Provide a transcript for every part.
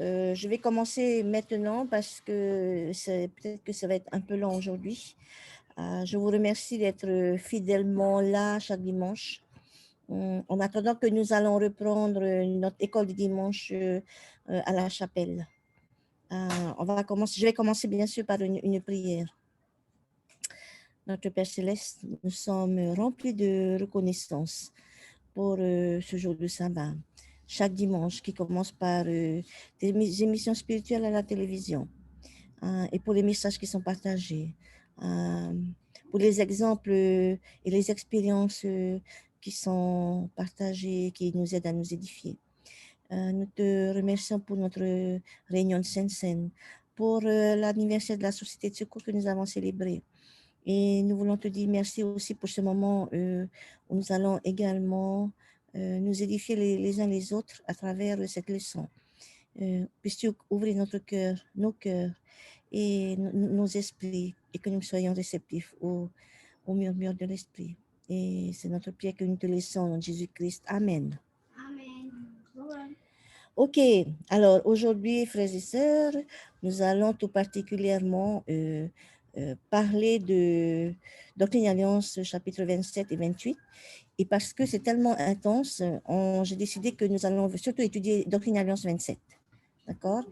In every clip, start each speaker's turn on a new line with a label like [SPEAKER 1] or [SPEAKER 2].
[SPEAKER 1] Je vais commencer maintenant parce que peut-être que ça va être un peu long aujourd'hui. Je vous remercie d'être fidèlement là chaque dimanche. En attendant que nous allons reprendre notre école du dimanche à la chapelle. Je vais commencer bien sûr par une prière. Notre Père Céleste, nous sommes remplis de reconnaissance pour ce jour de sabbat. Chaque dimanche qui commence par des émissions spirituelles à la télévision et pour les messages qui sont partagés, pour les exemples et les expériences qui sont partagées, qui nous aident à nous édifier. Nous te remercions pour notre réunion de Sainte-Seine, pour l'anniversaire de la Société de secours que nous avons célébré. Et nous voulons te dire merci aussi pour ce moment où nous allons également nous édifier les uns les autres à travers cette leçon. Puisses-tu ouvrir notre cœur, nos cœurs et nos esprits et que nous soyons réceptifs au murmure de l'esprit. Et c'est notre prière que nous te laissons en Jésus-Christ. Amen.
[SPEAKER 2] Amen.
[SPEAKER 1] Ok, alors aujourd'hui, frères et sœurs, nous allons tout particulièrement parler de Doctrine et Alliance chapitre 27 et 28. Et parce que c'est tellement intense, j'ai décidé que nous allons surtout étudier Doctrine et Alliance 27. D'accord?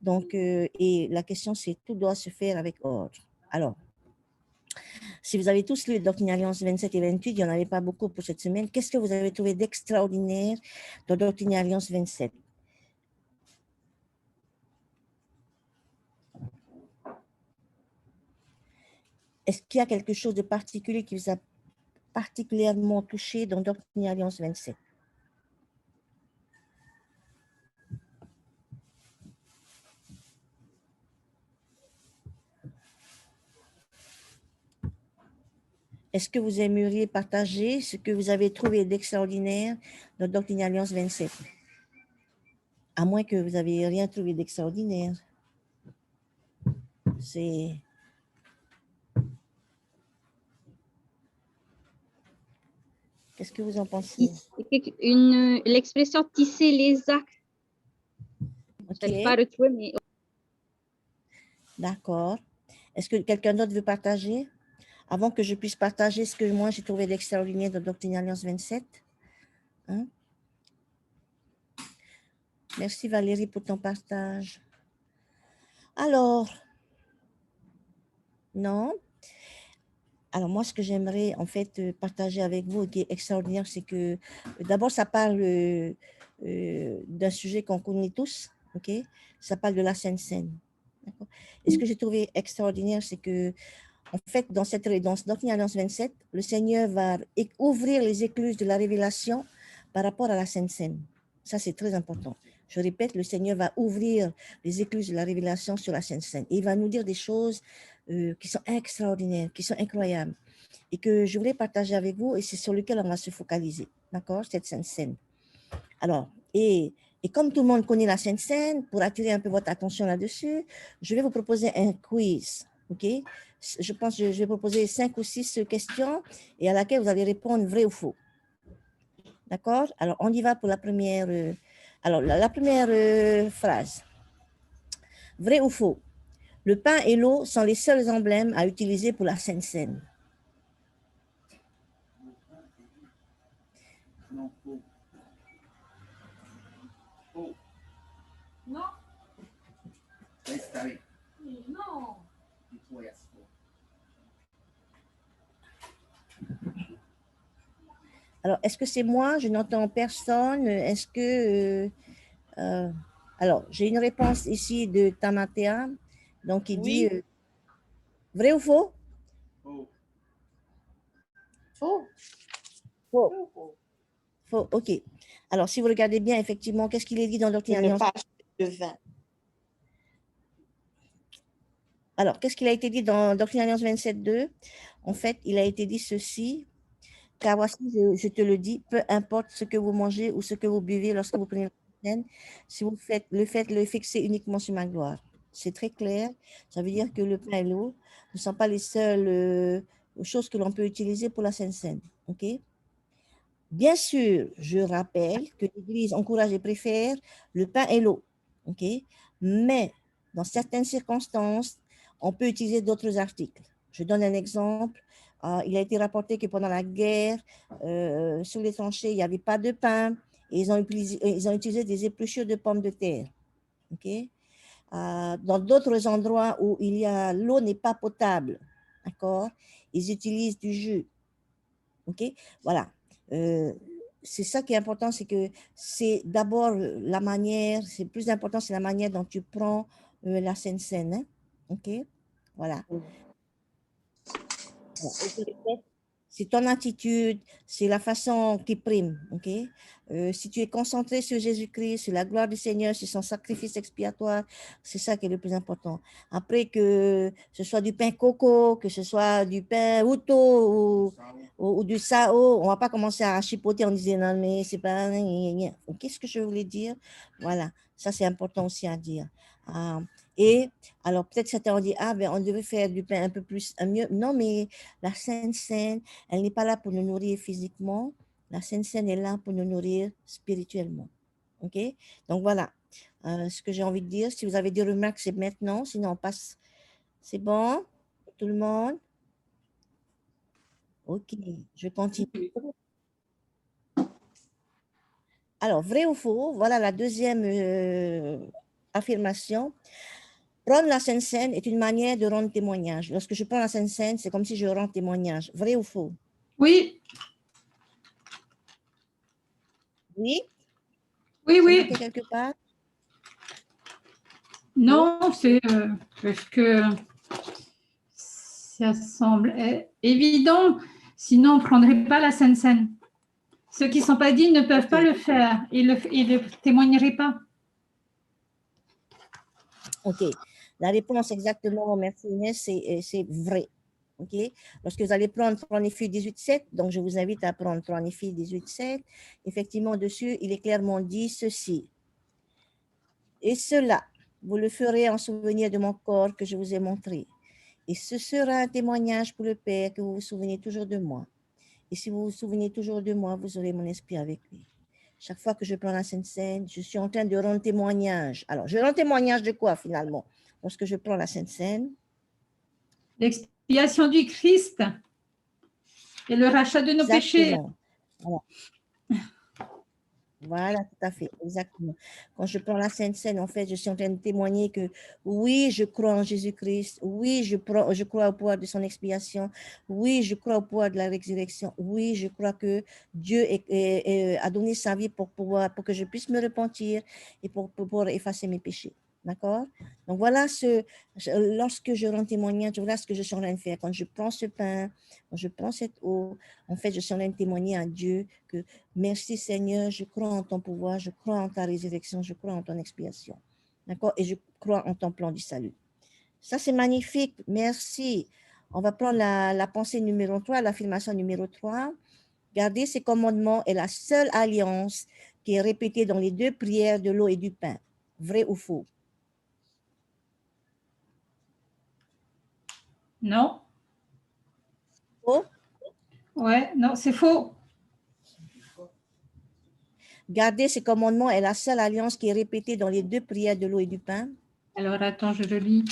[SPEAKER 1] Donc, et la question c'est tout doit se faire avec ordre. Alors, si vous avez tous lu Doctrine et Alliance 27 et 28, il n'y en avait pas beaucoup pour cette semaine. Qu'est-ce que vous avez trouvé d'extraordinaire dans Doctrine et Alliance 27? Est-ce qu'il y a quelque chose de particulier qui vous a particulièrement touché dans Doctrine et Alliance 27? Est-ce que vous aimeriez partager ce que vous avez trouvé d'extraordinaire dans Doctrine et Alliance 27? À moins que vous n'ayez rien trouvé d'extraordinaire. C'est... Qu'est-ce que vous en pensez?
[SPEAKER 2] L'expression tisser les actes.
[SPEAKER 1] Ok.
[SPEAKER 2] Je n'arrive pas à retrouver, mais...
[SPEAKER 1] D'accord. Est-ce que quelqu'un d'autre veut partager? Avant que je puisse partager ce que moi j'ai trouvé d'extraordinaire dans Doctrine et Alliance 27. Hein? Merci Valérie pour ton partage. Alors, non. Alors moi, ce que j'aimerais en fait partager avec vous, qui est extraordinaire, c'est que d'abord, ça parle d'un sujet qu'on connaît tous, ok? Ça parle de la Sainte Seine. Et ce que j'ai trouvé extraordinaire, c'est que en fait, dans Doctrine et Alliance 27, le Seigneur va ouvrir les écluses de la révélation par rapport à la Sainte Seine. Ça, c'est très important. Je répète, le Seigneur va ouvrir les écluses de la révélation sur la Sainte Seine. Et il va nous dire des choses qui sont extraordinaires, qui sont incroyables, et que je voulais partager avec vous, et c'est sur lequel on va se focaliser, d'accord, cette Sainte Seine. Alors, et comme tout le monde connaît la Sainte Seine, pour attirer un peu votre attention là-dessus, je vais vous proposer un quiz, ok? Je pense que je vais proposer 5 ou 6 questions, et à laquelle vous allez répondre vrai ou faux. D'accord? Alors, on y va pour la première... alors, la première phrase. Vrai ou faux? Le pain et l'eau sont les seuls emblèmes à utiliser pour la Sainte Seine.
[SPEAKER 3] Non, faux. Faux.
[SPEAKER 2] Non.
[SPEAKER 3] Está bien.
[SPEAKER 2] Non.
[SPEAKER 1] Alors, est-ce que c'est moi? Je n'entends personne. Est-ce que... alors, j'ai une réponse ici de Tamatea. Donc, il dit vrai ou faux?
[SPEAKER 3] Faux.
[SPEAKER 2] Faux.
[SPEAKER 1] Faux. Faux, ok. Alors, si vous regardez bien, effectivement, qu'est-ce qu'il est dit dans Doctrine et Alliance?
[SPEAKER 2] Le vin.
[SPEAKER 1] Alors, qu'est-ce qu'il a été dit dans Doctrine et Alliance 27.2? En fait, il a été dit ceci, car voici, je te le dis, peu importe ce que vous mangez ou ce que vous buvez lorsque vous prenez la scène, si vous le fixer uniquement sur ma gloire. C'est très clair. Ça veut dire que le pain et l'eau ne sont pas les seules choses que l'on peut utiliser pour la Sainte Seine. OK? Bien sûr, je rappelle que l'Église encourage et préfère le pain et l'eau. OK? Mais dans certaines circonstances, on peut utiliser d'autres articles. Je donne un exemple. Il a été rapporté que pendant la guerre, sur les tranchées, il n'y avait pas de pain et ils ont utilisé des épluchures de pommes de terre. OK? Dans d'autres endroits où l'eau n'est pas potable, d'accord? Ils utilisent du jus. OK? Voilà. C'est ça qui est important, c'est que c'est d'abord la manière, c'est plus important, c'est la manière dont tu prends la Sainte Seine. Hein? OK? Voilà. Voilà. Et je répète, c'est ton attitude, c'est la façon qui prime. OK? Si tu es concentré sur Jésus-Christ, sur la gloire du Seigneur, sur son sacrifice expiatoire, c'est ça qui est le plus important. Après, que ce soit du pain coco, que ce soit du pain outo ou du sao, on ne va pas commencer à chipoter en disant non, mais c'est pas. Qu'est-ce que je voulais dire? Voilà, ça c'est important aussi à dire. Et alors, peut-être certains ont dit, ah, ben, on devait faire du pain un peu plus, mieux. Non, mais la Sainte Seine, elle n'est pas là pour nous nourrir physiquement. La Sainte Seine est là pour nous nourrir spirituellement. OK? Donc, voilà ce que j'ai envie de dire. Si vous avez des remarques, c'est maintenant. Sinon, on passe. C'est bon? Tout le monde? OK, je continue. Alors, vrai ou faux? Voilà la deuxième affirmation. Prendre la Sainte Seine est une manière de rendre témoignage. Lorsque je prends la Sainte Seine, c'est comme si je rends témoignage. Vrai ou faux?
[SPEAKER 4] Oui,
[SPEAKER 1] Oui?
[SPEAKER 4] oui,
[SPEAKER 1] C'est
[SPEAKER 4] oui.
[SPEAKER 1] noté quelque part?
[SPEAKER 4] Non, c'est parce que ça semble évident. Sinon, on ne prendrait pas la Sainte Seine. Ceux qui ne sont pas dignes ne peuvent
[SPEAKER 1] Ok.
[SPEAKER 4] pas le faire. Ils ne témoigneraient pas.
[SPEAKER 1] OK. La réponse exactement, merci Inès, c'est vrai. OK. Lorsque vous allez prendre 3 Néphie 18.7, donc je vous invite à prendre 3 Néphie 18.7, effectivement, dessus, il est clairement dit ceci. Et cela, vous le ferez en souvenir de mon corps que je vous ai montré. Et ce sera un témoignage pour le Père que vous vous souvenez toujours de moi. Et si vous vous souvenez toujours de moi, vous aurez mon esprit avec lui. Chaque fois que je prends la Sainte Seine, je suis en train de rendre témoignage. Alors, je rends témoignage de quoi finalement? Lorsque je prends la Sainte Seine,
[SPEAKER 4] L'expiation du Christ et le rachat de nos péchés.
[SPEAKER 1] exactement. Voilà. Voilà, tout à fait, exactement. Quand je prends la Sainte Seine, en fait, je suis en train de témoigner que oui, je crois en Jésus-Christ, oui, je crois au pouvoir de son expiation, oui, je crois au pouvoir de la résurrection, oui, je crois que Dieu a donné sa vie pour que je puisse me repentir et pour effacer mes péchés. D'accord? Donc voilà lorsque je rends témoignage, voilà ce que je suis en train de faire. Quand je prends ce pain, quand je prends cette eau, en fait, je suis en train de témoigner à Dieu que merci Seigneur, je crois en ton pouvoir, je crois en ta résurrection, je crois en ton expiation. D'accord? Et je crois en ton plan du salut. Ça, c'est magnifique. Merci. On va prendre la pensée numéro 3, l'affirmation numéro 3. Garder ces commandements est la seule alliance qui est répétée dans les deux prières de l'eau et du pain. Vrai ou faux?
[SPEAKER 4] Non.
[SPEAKER 1] Faux?
[SPEAKER 4] Ouais, non, c'est faux.
[SPEAKER 1] Garder ces commandements est la seule alliance qui est répétée dans les deux prières de l'eau et du pain.
[SPEAKER 4] Alors, attends, je le lis.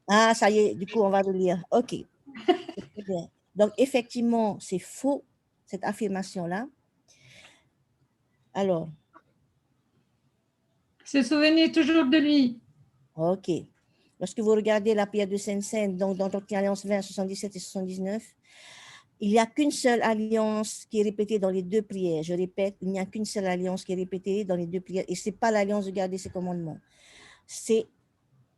[SPEAKER 1] Ah, ça y est, du coup, on va le lire. OK. Très bien. Donc, effectivement, c'est faux, cette affirmation-là. Alors,
[SPEAKER 4] Se souvenir toujours de lui.
[SPEAKER 1] OK. Lorsque vous regardez la prière de Sainte-Seine, donc dans Doctrine et Alliance 20, 77 et 79, il n'y a qu'une seule alliance qui est répétée dans les deux prières. Je répète, il n'y a qu'une seule alliance qui est répétée dans les deux prières. Et ce n'est pas l'alliance de garder ses commandements. C'est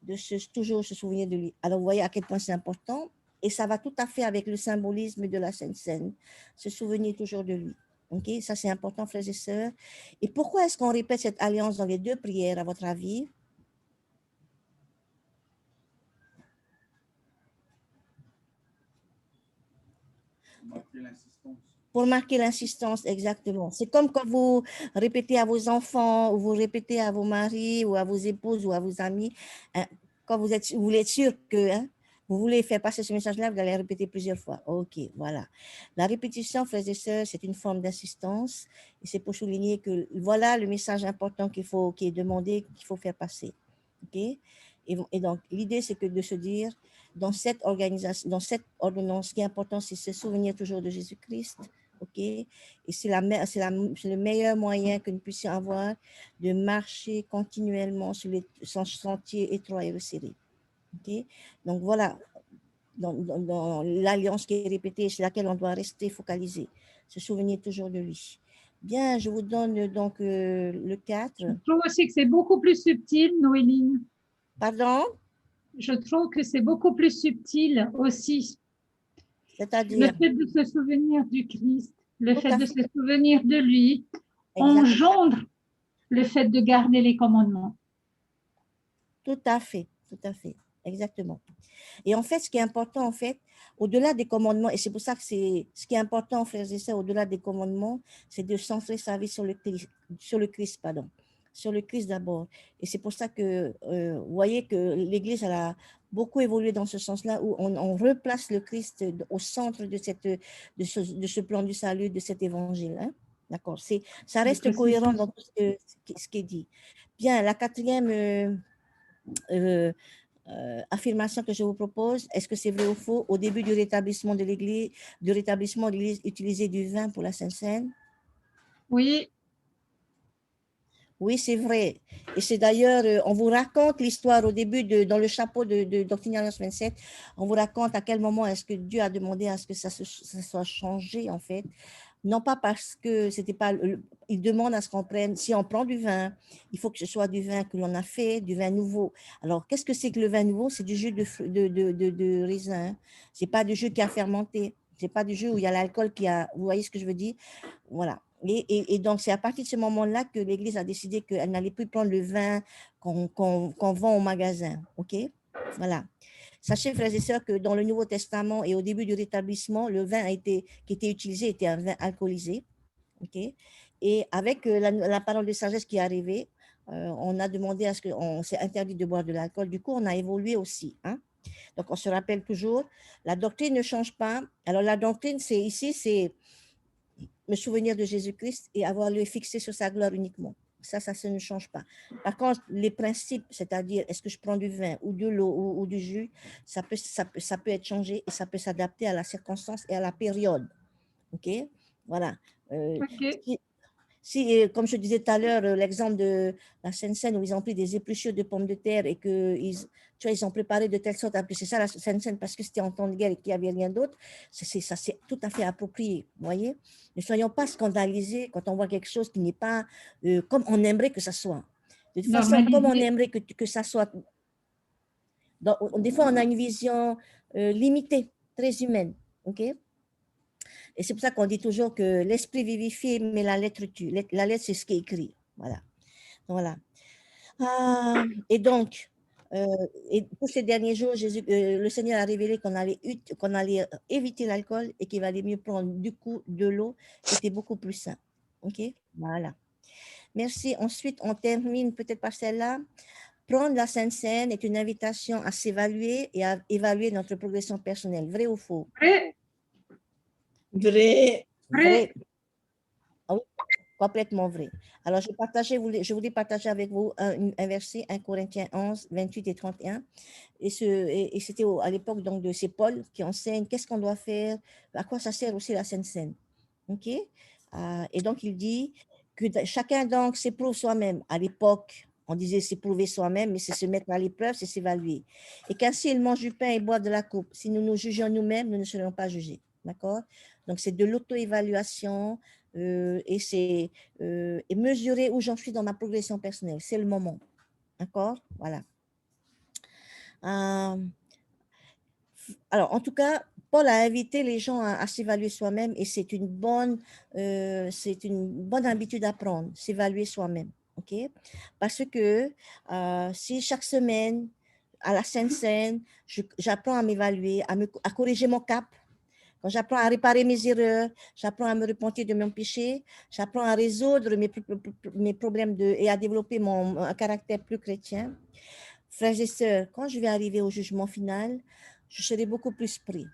[SPEAKER 1] de toujours se souvenir de lui. Alors, vous voyez à quel point c'est important. Et ça va tout à fait avec le symbolisme de la Sainte Seine. Se souvenir toujours de lui. OK? Ça, c'est important, frères et sœurs. Et pourquoi est-ce qu'on répète cette alliance dans les deux prières, à votre avis? Pour marquer l'insistance, exactement. C'est comme quand vous répétez à vos enfants, ou vous répétez à vos maris, ou à vos épouses, ou à vos amis, hein, quand vous voulez être sûr que Vous voulez faire passer ce message-là, vous allez répéter plusieurs fois. OK, voilà. La répétition, frères et sœurs, c'est une forme d'assistance. Et c'est pour souligner que voilà le message important qui est demandé, qu'il faut faire passer. OK? Et donc, l'idée, c'est que de se dire, dans cette organisation, dans cette ordonnance, ce qui est important, c'est se souvenir toujours de Jésus-Christ. OK? Et c'est le meilleur moyen que nous puissions avoir de marcher continuellement sur les sentiers étroits et resserrés. OK? Donc, voilà, dans l'alliance qui est répétée, sur laquelle on doit rester focalisé, se souvenir toujours de lui. Bien, je vous donne donc le 4.
[SPEAKER 4] Je trouve aussi que c'est beaucoup plus subtil, Noéline.
[SPEAKER 1] Pardon?
[SPEAKER 4] Je trouve que c'est beaucoup plus subtil aussi. Le
[SPEAKER 1] C'est-à-dire?
[SPEAKER 4] fait de se souvenir du Christ, le
[SPEAKER 1] Tout
[SPEAKER 4] fait
[SPEAKER 1] à
[SPEAKER 4] de
[SPEAKER 1] fait.
[SPEAKER 4] se souvenir de lui,
[SPEAKER 1] Exactement.
[SPEAKER 4] engendre le fait de garder les commandements.
[SPEAKER 1] Tout à fait, exactement. Et en fait, ce qui est important, en fait, au-delà des commandements, et c'est pour ça que ce qui est important, frères et sœurs, au-delà des commandements, c'est de centrer sa vie sur le Christ, sur le Christ d'abord. Et c'est pour ça que, vous voyez que l'Église, elle a beaucoup évolué dans ce sens-là, où on replace le Christ au centre de ce plan du salut, de cet évangile. Hein? D'accord. Ça reste cohérent dans tout ce qui est dit. Bien, la quatrième affirmation que je vous propose, est-ce que c'est vrai ou faux? Au début du rétablissement de l'Église, utilisait du vin pour la Sainte Seine?
[SPEAKER 4] Oui.
[SPEAKER 1] Oui, c'est vrai. Et c'est d'ailleurs, on vous raconte l'histoire au début, dans le chapeau de Doctrine et Alliance 27, on vous raconte à quel moment est-ce que Dieu a demandé à ce que ça soit changé, en fait. Non pas parce que c'était pas, il demande à ce qu'on prenne, si on prend du vin, il faut que ce soit du vin que l'on a fait, du vin nouveau. Alors, qu'est-ce que c'est que le vin nouveau? C'est du jus de raisin. C'est pas du jus qui a fermenté. C'est pas du jus où il y a l'alcool vous voyez ce que je veux dire? Voilà. Et donc, c'est à partir de ce moment-là que l'Église a décidé qu'elle n'allait plus prendre le vin qu'on vend au magasin. OK? Voilà. Sachez, frères et sœurs, que dans le Nouveau Testament et au début du rétablissement, le vin qui était utilisé était un vin alcoolisé. Okay? Et avec la parole de sagesse qui est arrivée, on a demandé à ce qu'on s'est interdit de boire de l'alcool. Du coup, on a évolué aussi. Hein? Donc, on se rappelle toujours, la doctrine ne change pas. Alors, la doctrine, c'est me souvenir de Jésus-Christ et avoir l'œil fixé sur sa gloire uniquement. Ça ne change pas. Par contre, les principes, c'est-à-dire est-ce que je prends du vin ou de l'eau ou du jus, ça peut être changé et ça peut s'adapter à la circonstance et à la période. OK? Voilà.
[SPEAKER 4] Okay.
[SPEAKER 1] Comme je disais tout à l'heure, l'exemple de la Sainte-Seine où ils ont pris des épluchures de pommes de terre et qu'ils ont préparé de telle sorte, c'est ça la Sainte-Seine parce que c'était en temps de guerre et qu'il n'y avait rien d'autre, ça c'est tout à fait approprié, vous voyez. Ne soyons pas scandalisés quand on voit quelque chose qui n'est pas comme on aimerait que ça soit. De toute façon, comme on aimerait que ça soit, des fois on a une vision limitée, très humaine, ok. Et c'est pour ça qu'on dit toujours que l'esprit vivifie, mais la lettre tue. La lettre, c'est ce qui est écrit. Voilà. Voilà. Et donc, et pour ces derniers jours, le Seigneur a révélé qu'on allait éviter l'alcool et qu'il valait mieux prendre du coup de l'eau, qui était beaucoup plus sain. OK? Voilà. Merci. Ensuite, on termine peut-être par celle-là. Prendre la Sainte Seine est une invitation à s'évaluer et à évaluer notre progression personnelle. Vrai ou faux?
[SPEAKER 4] Vrai.
[SPEAKER 1] Vrai. Vrai. Ah oui, complètement vrai. Alors, je voulais partager avec vous un verset, 1 Corinthiens 11, 28 et 31. Et c'était à l'époque donc de c'est Paul qui enseigne qu'est-ce qu'on doit faire, à quoi ça sert aussi la Sainte Seine. OK? Et donc, il dit que chacun donc s'éprouve soi-même. À l'époque, on disait s'éprouver soi-même, mais c'est se mettre à l'épreuve, c'est s'évaluer. Et qu'ainsi il mange du pain et boit de la coupe. Si nous nous jugeons nous-mêmes, nous ne serons pas jugés. D'accord? Donc, c'est de l'auto-évaluation et mesurer où j'en suis dans ma progression personnelle. C'est le moment. D'accord? Voilà. Alors, en tout cas, Paul a invité les gens à s'évaluer soi-même et c'est une bonne habitude à prendre, s'évaluer soi-même. OK? Parce que si chaque semaine, à la Sainte Seine, j'apprends à m'évaluer, à corriger mon cap, quand j'apprends à réparer mes erreurs, j'apprends à me repentir de mon péché, j'apprends à résoudre mes problèmes et à développer un caractère plus chrétien. Frères et sœurs, quand je vais arriver au jugement final, je serai beaucoup plus pris.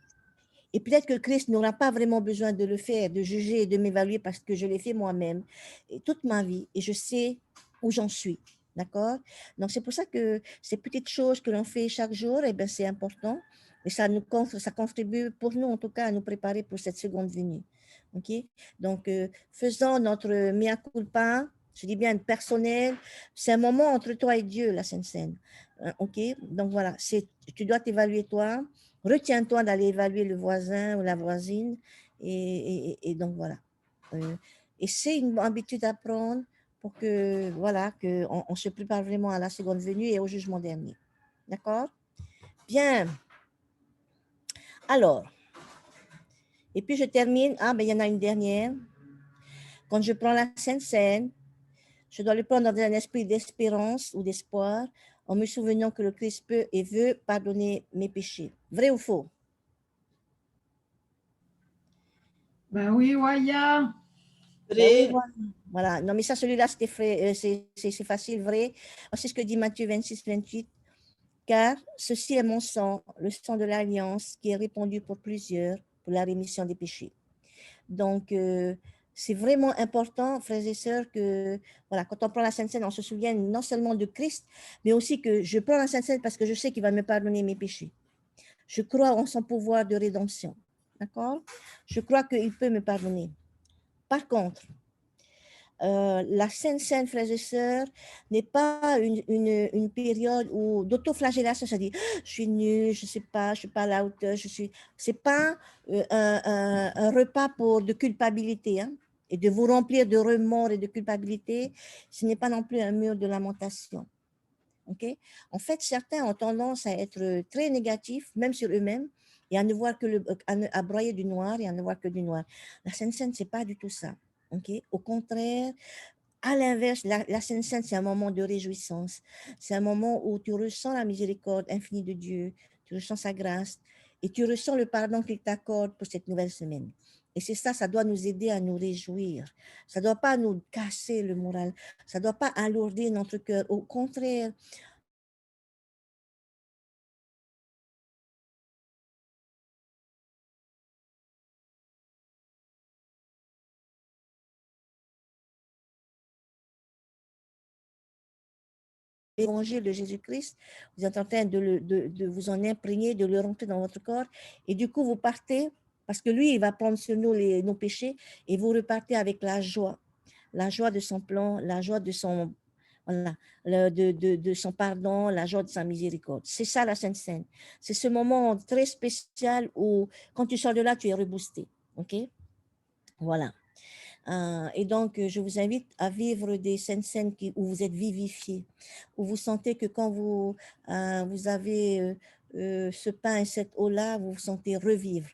[SPEAKER 1] Et peut-être que Christ n'aura pas vraiment besoin de le faire, de juger et de m'évaluer parce que je l'ai fait moi-même et toute ma vie et je sais où j'en suis. D'accord? Donc, c'est pour ça que ces petites choses que l'on fait chaque jour, eh bien, c'est important. Et ça contribue pour nous, en tout cas, à nous préparer pour cette seconde venue. OK? Donc, faisons notre mea culpa, je dis bien personnel. C'est un moment entre toi et Dieu, la Sainte Seine. OK? Donc, voilà, tu dois t'évaluer toi. Retiens-toi d'aller évaluer le voisin ou la voisine. Et donc, voilà. Et c'est une habitude à prendre pour que, voilà, qu'on se prépare vraiment à la seconde venue et au jugement dernier. D'accord? Bien. Alors, et puis je termine. Ah, ben il y en a une dernière. Quand je prends la Sainte Seine, je dois le prendre dans un esprit d'espérance ou d'espoir, en me souvenant que le Christ peut et veut pardonner mes péchés. Vrai ou faux?
[SPEAKER 4] Ben oui, Waya.
[SPEAKER 1] Ben oui,
[SPEAKER 2] Vrai.
[SPEAKER 1] voilà. Non, mais ça, celui-là, c'est facile, vrai. C'est ce que dit Matthieu 26, 28. Car ceci est mon sang, le sang de l'alliance qui est répandu pour plusieurs pour la rémission des péchés. Donc, c'est vraiment important, frères et sœurs, que voilà, quand on prend la Sainte Seine, on se souvienne non seulement de Christ, mais aussi que je prends la Sainte Seine parce que je sais qu'il va me pardonner mes péchés. Je crois en son pouvoir de rédemption. D'accord? Je crois qu'il peut me pardonner. Par contre, la Sainte Seine, frères et sœurs, n'est pas une période où d'autoflagellation, ça dit je suis nul, je ne sais pas, je ne suis pas à la hauteur, c'est pas un repas de culpabilité, hein, et de vous remplir de remords et de culpabilité. Ce n'est pas non plus un mur de lamentation. Okay? En fait, certains ont tendance à être très négatifs, même sur eux-mêmes, et à ne voir que à broyer du noir et à ne voir que du noir. La Sainte Seine, c'est pas du tout ça. Okay? Au contraire, à l'inverse, la Sainte Seine, c'est un moment de réjouissance. C'est un moment où tu ressens la miséricorde infinie de Dieu, tu ressens sa grâce et tu ressens le pardon qu'il t'accorde pour cette nouvelle semaine. Et c'est ça, ça doit nous aider à nous réjouir. Ça ne doit pas nous casser le moral. Ça ne doit pas alourdir notre cœur. Au contraire, l'évangile de Jésus-Christ, vous êtes en train de vous en imprégner, de le rentrer dans votre corps, et du coup, vous partez, parce que lui, il va prendre sur nous nos péchés, et vous repartez avec la joie de son plan, la joie de son, voilà, de son pardon, la joie de sa miséricorde. C'est ça la Sainte Seine. C'est ce moment très spécial où, quand tu sors de là, tu es reboosté. OK? Voilà. Et donc, je vous invite à vivre des scènes où vous êtes vivifiés, où vous sentez que quand vous avez ce pain et cette eau-là, vous vous sentez revivre.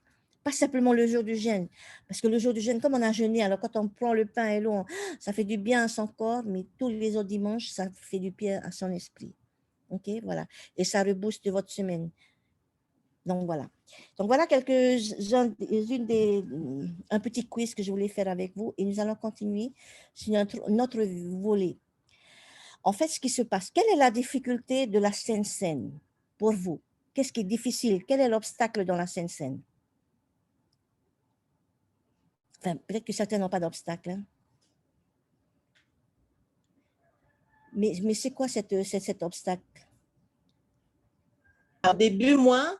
[SPEAKER 1] Pas simplement le jour du jeûne, parce que le jour du jeûne, comme on a jeûné, alors quand on prend le pain et l'eau, ça fait du bien à son corps, mais tous les autres dimanches, ça fait du bien à son esprit. OK, voilà. Et ça rebooste votre semaine. Donc voilà. Donc voilà un petit quiz que je voulais faire avec vous et nous allons continuer sur notre volet. En fait, ce qui se passe, quelle est la difficulté de la Sainte Seine pour vous? Qu'est-ce qui est difficile? Quel est l'obstacle dans la Sainte Seine? Enfin, peut-être que certains n'ont pas d'obstacle. Hein? Mais c'est quoi cet obstacle?
[SPEAKER 2] Au début, moi,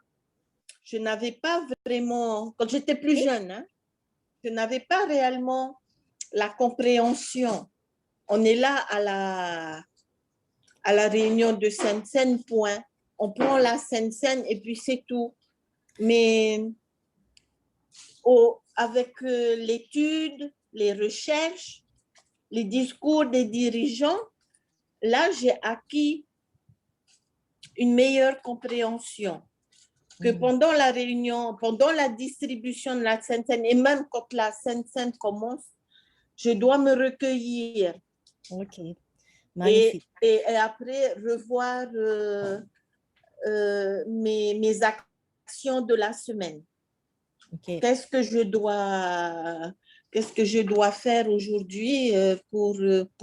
[SPEAKER 2] je n'avais pas vraiment, quand j'étais plus jeune, hein, je n'avais pas réellement la compréhension. On est là à la réunion de Sainte-Seine, point. On prend la Sainte-Seine et puis c'est tout. Mais avec l'étude, les recherches, les discours des dirigeants, là, j'ai acquis une meilleure compréhension. Que pendant la réunion, pendant la distribution de la Sainte-Seine, et même quand la Sainte-Seine commence, je dois me recueillir.
[SPEAKER 1] Ok, magnifique.
[SPEAKER 2] Et après, revoir mes actions de la semaine.
[SPEAKER 1] Okay.
[SPEAKER 2] Qu'est-ce que je dois faire aujourd'hui pour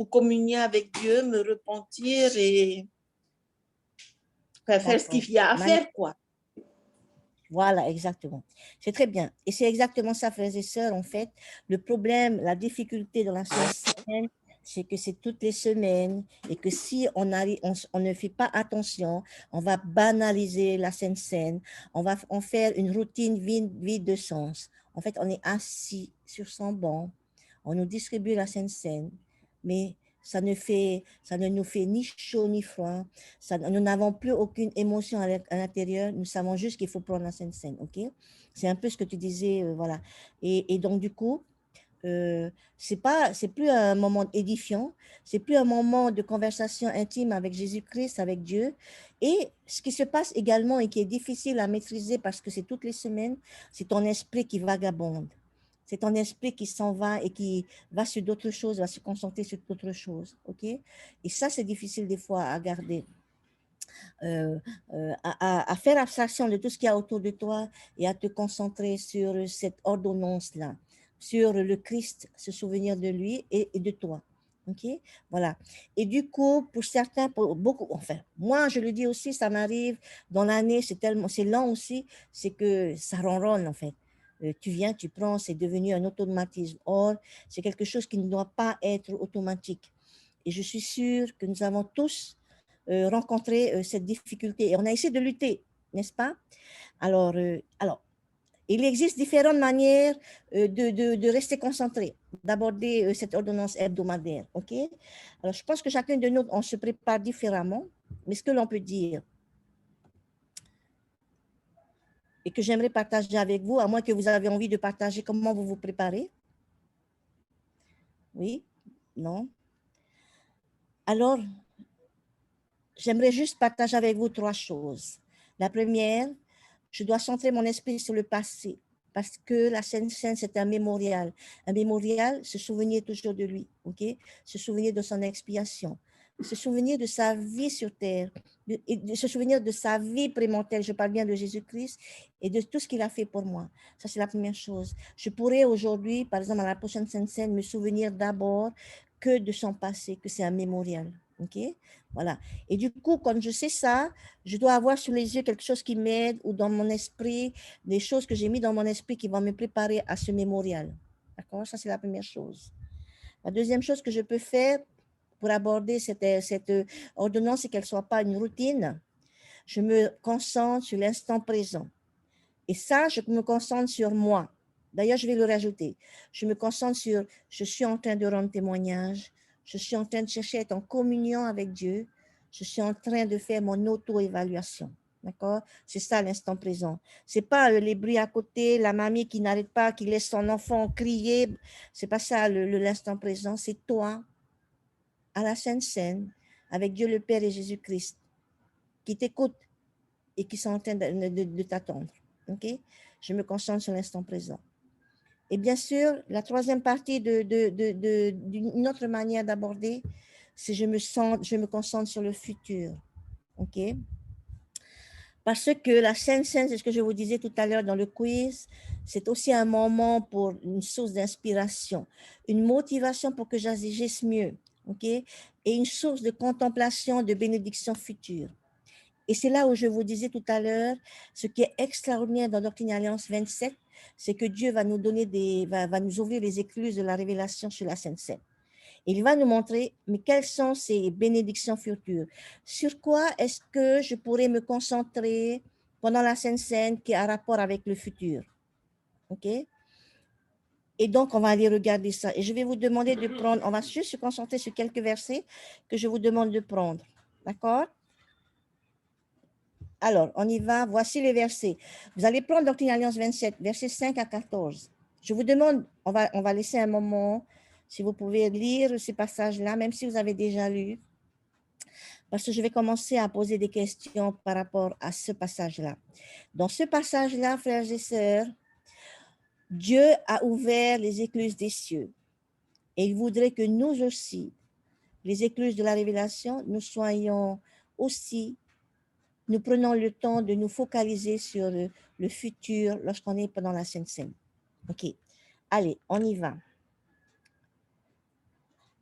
[SPEAKER 2] communier avec Dieu, me repentir et faire ce qu'il y a à faire, quoi.
[SPEAKER 1] Voilà, exactement. C'est très bien. Et c'est exactement ça, frères et sœurs, en fait. Le problème, la difficulté dans la Sainte Seine, c'est que c'est toutes les semaines et que si on ne fait pas attention, on va banaliser la Sainte Seine, on va en faire une routine vide de sens. En fait, on est assis sur son banc, on nous distribue la Sainte Seine, mais ça ne nous fait ni chaud ni froid. Nous n'avons plus aucune émotion à l'intérieur. Nous savons juste qu'il faut prendre la Sainte Seine, ok? C'est un peu ce que tu disais, voilà. Et donc, du coup, c'est plus un moment édifiant, c'est plus un moment de conversation intime avec Jésus-Christ, avec Dieu. Et ce qui se passe également et qui est difficile à maîtriser parce que c'est toutes les semaines, c'est ton esprit qui vagabonde. C'est ton esprit qui s'en va et qui va sur d'autres choses, va se concentrer sur d'autres choses, ok? Et ça, c'est difficile des fois à garder. À faire abstraction de tout ce qu'il y a autour de toi et à te concentrer sur cette ordonnance-là, sur le Christ, se souvenir de lui et de toi. Ok, voilà. Et du coup, pour certains, pour beaucoup, enfin, moi, je le dis aussi, ça m'arrive dans l'année, c'est lent aussi, c'est que ça ronronne en fait. Tu viens, tu prends, c'est devenu un automatisme. Or, c'est quelque chose qui ne doit pas être automatique. Et je suis sûre que nous avons tous rencontré cette difficulté. Et on a essayé de lutter, n'est-ce pas? Alors, il existe différentes manières de rester concentré, d'aborder cette ordonnance hebdomadaire. Ok? Alors, je pense que chacun de nous, on se prépare différemment. Mais ce que l'on peut dire, et que j'aimerais partager avec vous, à moins que vous avez envie de partager comment vous vous préparez. Oui? Non? Alors, j'aimerais juste partager avec vous 3 choses. La première, je dois centrer mon esprit sur le passé parce que la Sainte Seine, c'est un mémorial. Un mémorial, se souvenir toujours de lui, ok? Se souvenir de son expiation, se souvenir de sa vie sur terre, se souvenir de sa vie prémortelle. Je parle bien de Jésus-Christ et de tout ce qu'il a fait pour moi. Ça, c'est la première chose. Je pourrais aujourd'hui, par exemple, à la prochaine Sainte Seine, me souvenir d'abord que de son passé, que c'est un mémorial, ok? Voilà. Et du coup, quand je sais ça, je dois avoir sous les yeux quelque chose qui m'aide ou dans mon esprit, des choses que j'ai mis dans mon esprit qui vont me préparer à ce mémorial. D'accord? Ça, c'est la première chose. La deuxième chose que je peux faire pour aborder cette ordonnance, c'est qu'elle ne soit pas une routine. Je me concentre sur l'instant présent. Et ça, je me concentre sur moi. D'ailleurs, je vais le rajouter. Je me concentre sur, je suis en train de rendre témoignage, je suis en train de chercher à être en communion avec Dieu, je suis en train de faire mon auto-évaluation. D'accord? C'est ça l'instant présent. C'est pas les bruits à côté, la mamie qui n'arrête pas, qui laisse son enfant crier. C'est pas ça l'instant présent. C'est toi, à la Sainte Seine, avec Dieu le Père et Jésus-Christ, qui t'écoute et qui sont en train de t'attendre. Ok? Je me concentre sur l'instant présent. Et bien sûr, la troisième partie d'une autre manière d'aborder, c'est je me concentre sur le futur. OK? Parce que la Sainte Seine, c'est ce que je vous disais tout à l'heure dans le quiz, c'est aussi un moment pour une source d'inspiration, une motivation pour que j'agisse mieux. OK? Et une source de contemplation, de bénédiction future. Et c'est là où je vous disais tout à l'heure, ce qui est extraordinaire dans Doctrine et Alliance 27, c'est que Dieu va nous donner va nous ouvrir les écluses de la révélation sur la Sainte Seine. Il va nous montrer, mais quelles sont ces bénédictions futures? Sur quoi est-ce que je pourrais me concentrer pendant la Sainte Seine qui a rapport avec le futur? OK? Et donc, on va aller regarder ça. Et je vais vous demander de prendre, on va juste se concentrer sur quelques versets que je vous demande de prendre. D'accord? Alors, on y va. Voici les versets. Vous allez prendre Doctrine et Alliance 27, versets 5 à 14. Je vous demande, on va laisser un moment, si vous pouvez lire ces passages-là, même si vous avez déjà lu, parce que je vais commencer à poser des questions par rapport à ce passage-là. Dans ce passage-là, frères et sœurs, Dieu a ouvert les écluses des cieux et il voudrait que nous aussi, les écluses de la révélation, nous soyons aussi, nous prenons le temps de nous focaliser sur le futur lorsqu'on est pendant la Sainte Seine. OK. Allez, on y va.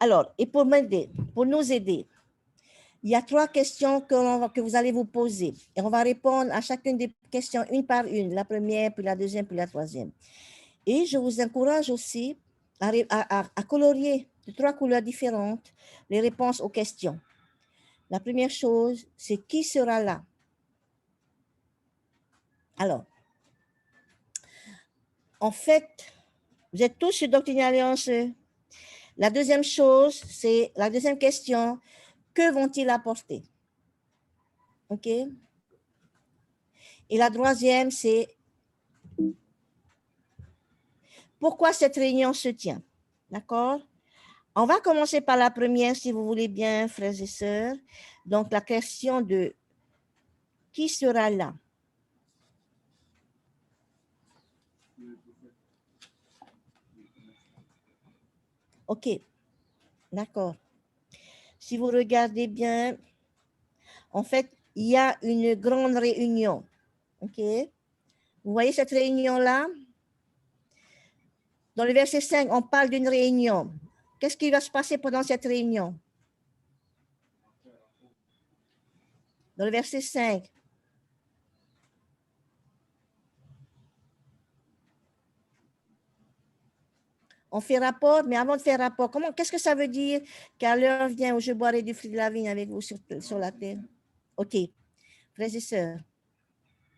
[SPEAKER 1] Alors, et pour nous aider, il y a 3 questions que vous allez vous poser. Et on va répondre à chacune des questions une par une. La première, puis la deuxième, puis la troisième. Et je vous encourage aussi à colorier de 3 couleurs différentes les réponses aux questions. La première chose, c'est qui sera là? Alors, en fait, vous êtes tous sur Doctrine et Alliance. La deuxième chose, c'est la deuxième question, que vont-ils apporter? OK? Et la troisième, c'est pourquoi cette réunion se tient? D'accord? On va commencer par la première, si vous voulez bien, frères et sœurs. Donc, la question de qui sera là? OK, d'accord. Si vous regardez bien, en fait, il y a une grande réunion. OK? Vous voyez cette réunion-là? Dans le verset 5, on parle d'une réunion. Qu'est-ce qui va se passer pendant cette réunion? Dans le verset 5. On fait rapport, mais avant de faire rapport, qu'est-ce que ça veut dire qu'à l'heure vient où je boirai du fruit de la vigne avec vous sur la terre? OK. Frères et sœurs,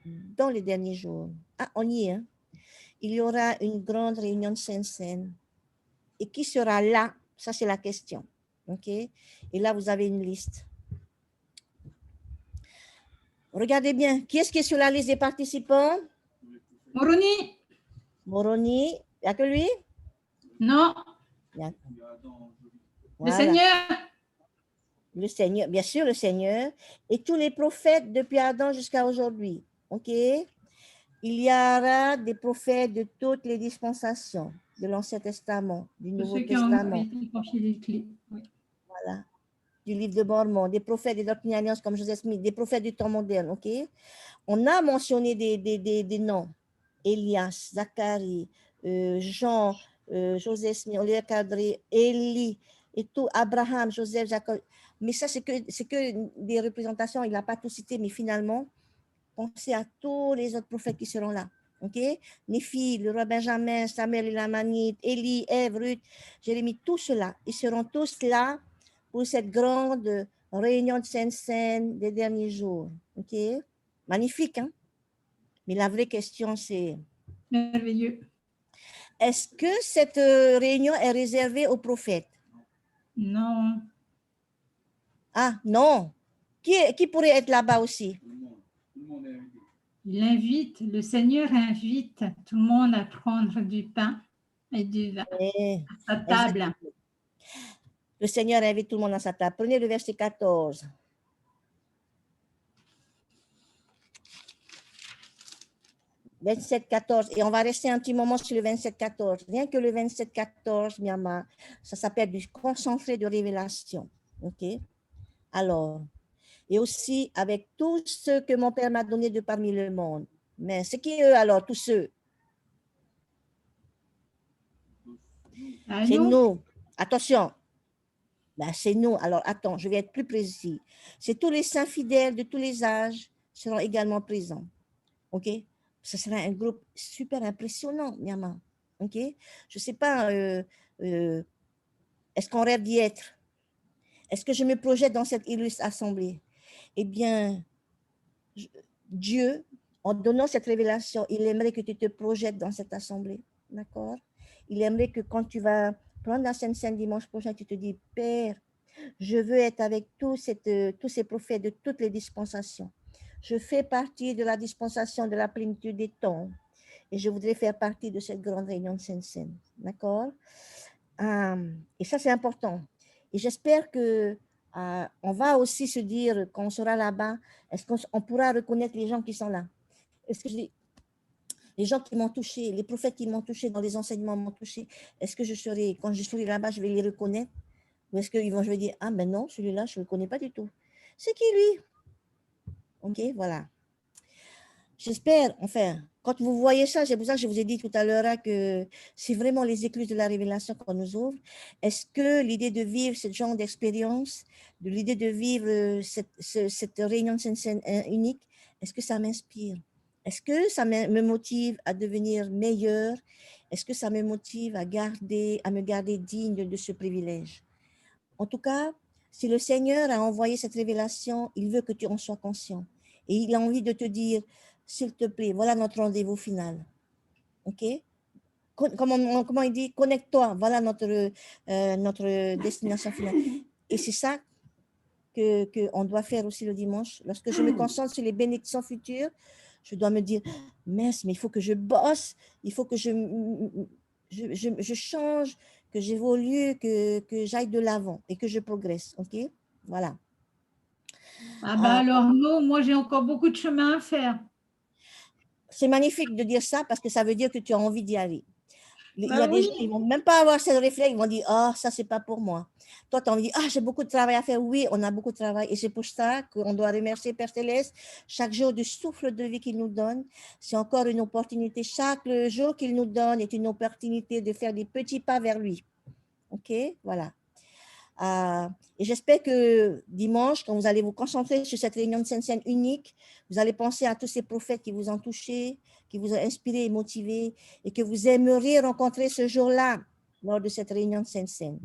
[SPEAKER 1] dans les derniers jours, on y est, hein? Il y aura une grande réunion de Sainte-Seine. Et qui sera là? Ça, c'est la question. OK? Et là, vous avez une liste. Regardez bien. Qui est-ce qui est sur la liste des participants?
[SPEAKER 4] Moroni?
[SPEAKER 1] Moroni. Il n'y a que lui?
[SPEAKER 4] Non.
[SPEAKER 1] Le
[SPEAKER 4] Le Seigneur?
[SPEAKER 1] Le Seigneur, bien sûr, le Seigneur. Et tous les prophètes depuis Adam jusqu'à aujourd'hui. OK? Il y aura des prophètes de toutes les dispensations, de l'Ancien Testament, du Nouveau Testament.
[SPEAKER 4] Les clés. Oui.
[SPEAKER 1] Voilà. Du livre de Mormon, des prophètes des Doctrines et Alliances comme Joseph Smith, des prophètes du temps moderne. OK? On a mentionné des noms. Elias, Zacharie, Jean, Joseph Smith, Olivier Cadré, Élie, et tout, Abraham, Joseph, Jacob. Mais ça, c'est que des représentations, il n'a pas tout cité, mais finalement, pensez à tous les autres prophètes qui seront là. OK? Néphi, le roi Benjamin, Samuel et Lamanite, Élie, Ève, Ruth, Jérémie, tous ceux-là, ils seront tous là pour cette grande réunion de Sainte-Seine des derniers jours. OK? Magnifique, hein? Mais la vraie question, c'est
[SPEAKER 4] merveilleux.
[SPEAKER 1] Est-ce que cette réunion est réservée aux prophètes?
[SPEAKER 4] Non.
[SPEAKER 1] Ah, non. Qui pourrait être là-bas aussi?
[SPEAKER 4] Il invite, le Seigneur invite tout le monde à prendre du pain et du vin à sa table.
[SPEAKER 1] Exactement. Le Seigneur invite tout le monde à sa table. Prenez le verset 14. « 27-14. Et on va rester un petit moment sur le 27-14. Rien que le 27-14, Myama, ça s'appelle du concentré de révélation. OK? Alors, et aussi avec tous ceux que mon Père m'a donné de parmi le monde. Mais c'est qui eux alors, tous ceux? C'est nous. Attention. Ben, c'est nous. Alors, attends, je vais être plus précis. C'est tous les saints fidèles de tous les âges seront également présents. OK? Ce sera un groupe super impressionnant, Myama. OK? Je ne sais pas, est-ce qu'on rêve d'y être? Est-ce que je me projette dans cette illustre assemblée? Eh bien, Dieu, en donnant cette révélation, il aimerait que tu te projettes dans cette assemblée. D'accord? Il aimerait que quand tu vas prendre la Sainte-Seine dimanche prochain, tu te dis, Père, je veux être avec tous ces prophètes de toutes les dispensations. Je fais partie de la dispensation de la plénitude des temps et je voudrais faire partie de cette grande réunion de Sainte-Seine. D'accord? Et ça, c'est important. Et j'espère que on va aussi se dire, quand on sera là-bas, est-ce qu'on pourra reconnaître les gens qui sont là? Est-ce que les gens qui m'ont touché, les prophètes qui m'ont touché, dans les enseignements m'ont touché, est-ce que quand je serai là-bas, je vais les reconnaître? Ou est-ce je vais dire, ah ben non, celui-là, je ne le connais pas du tout. C'est qui lui? OK, voilà. j'espère, enfin, quand vous voyez ça, c'est pour ça que je vous ai dit tout à l'heure hein, que c'est vraiment les écluses de la révélation qu'on nous ouvre. Est-ce que l'idée de vivre ce genre d'expérience, de l'idée de vivre cette réunion de scène unique, est-ce que ça m'inspire? Est-ce que ça me motive à devenir meilleur? Est-ce que ça me motive à me garder digne de ce privilège? En tout cas, si le Seigneur a envoyé cette révélation, il veut que tu en sois conscient. Et il a envie de te dire, s'il te plaît, voilà notre rendez-vous final. OK? Comment il dit? Connecte-toi, voilà notre destination finale. Et c'est ça qu'on doit faire aussi le dimanche. Lorsque je me concentre sur les bénédictions futures, je dois me dire, mais il faut que je bosse, il faut que je change, que j'évolue, que j'aille de l'avant et que je progresse. OK? Voilà.
[SPEAKER 4] Ah bah alors non, moi j'ai encore beaucoup de chemin à faire.
[SPEAKER 1] C'est magnifique de dire ça parce que ça veut dire que tu as envie d'y aller. Il y a
[SPEAKER 4] Bah
[SPEAKER 1] des
[SPEAKER 4] oui.
[SPEAKER 1] gens, ils vont même pas avoir ce réflexe, ils vont dire, ah, ça, c'est pas pour moi. Toi, tu as envie de dire, ah, j'ai beaucoup de travail à faire. Oui, on a beaucoup de travail. Et c'est pour ça qu'on doit remercier Père Céleste chaque jour du souffle de vie qu'il nous donne. C'est encore une opportunité. Chaque jour qu'il nous donne est une opportunité de faire des petits pas vers lui. OK? Voilà. Et j'espère que dimanche, quand vous allez vous concentrer sur cette réunion de Sainte-Seine unique, vous allez penser à tous ces prophètes qui vous ont touché, qui vous ont inspiré et motivé, et que vous aimeriez rencontrer ce jour-là lors de cette réunion de Sainte-Seine.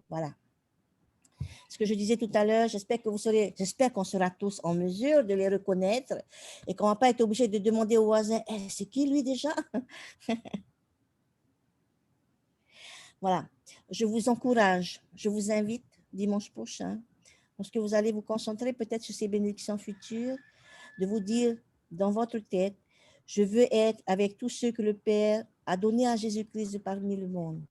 [SPEAKER 1] Voilà. Ce que je disais tout à l'heure, j'espère qu'on sera tous en mesure de les reconnaître et qu'on ne va pas être obligé de demander aux voisins, c'est qui lui déjà? Voilà. Je vous encourage, je vous invite dimanche prochain, lorsque vous allez vous concentrer peut-être sur ces bénédictions futures, de vous dire dans votre tête, je veux être avec tous ceux que le Père a donné à Jésus-Christ de parmi le monde.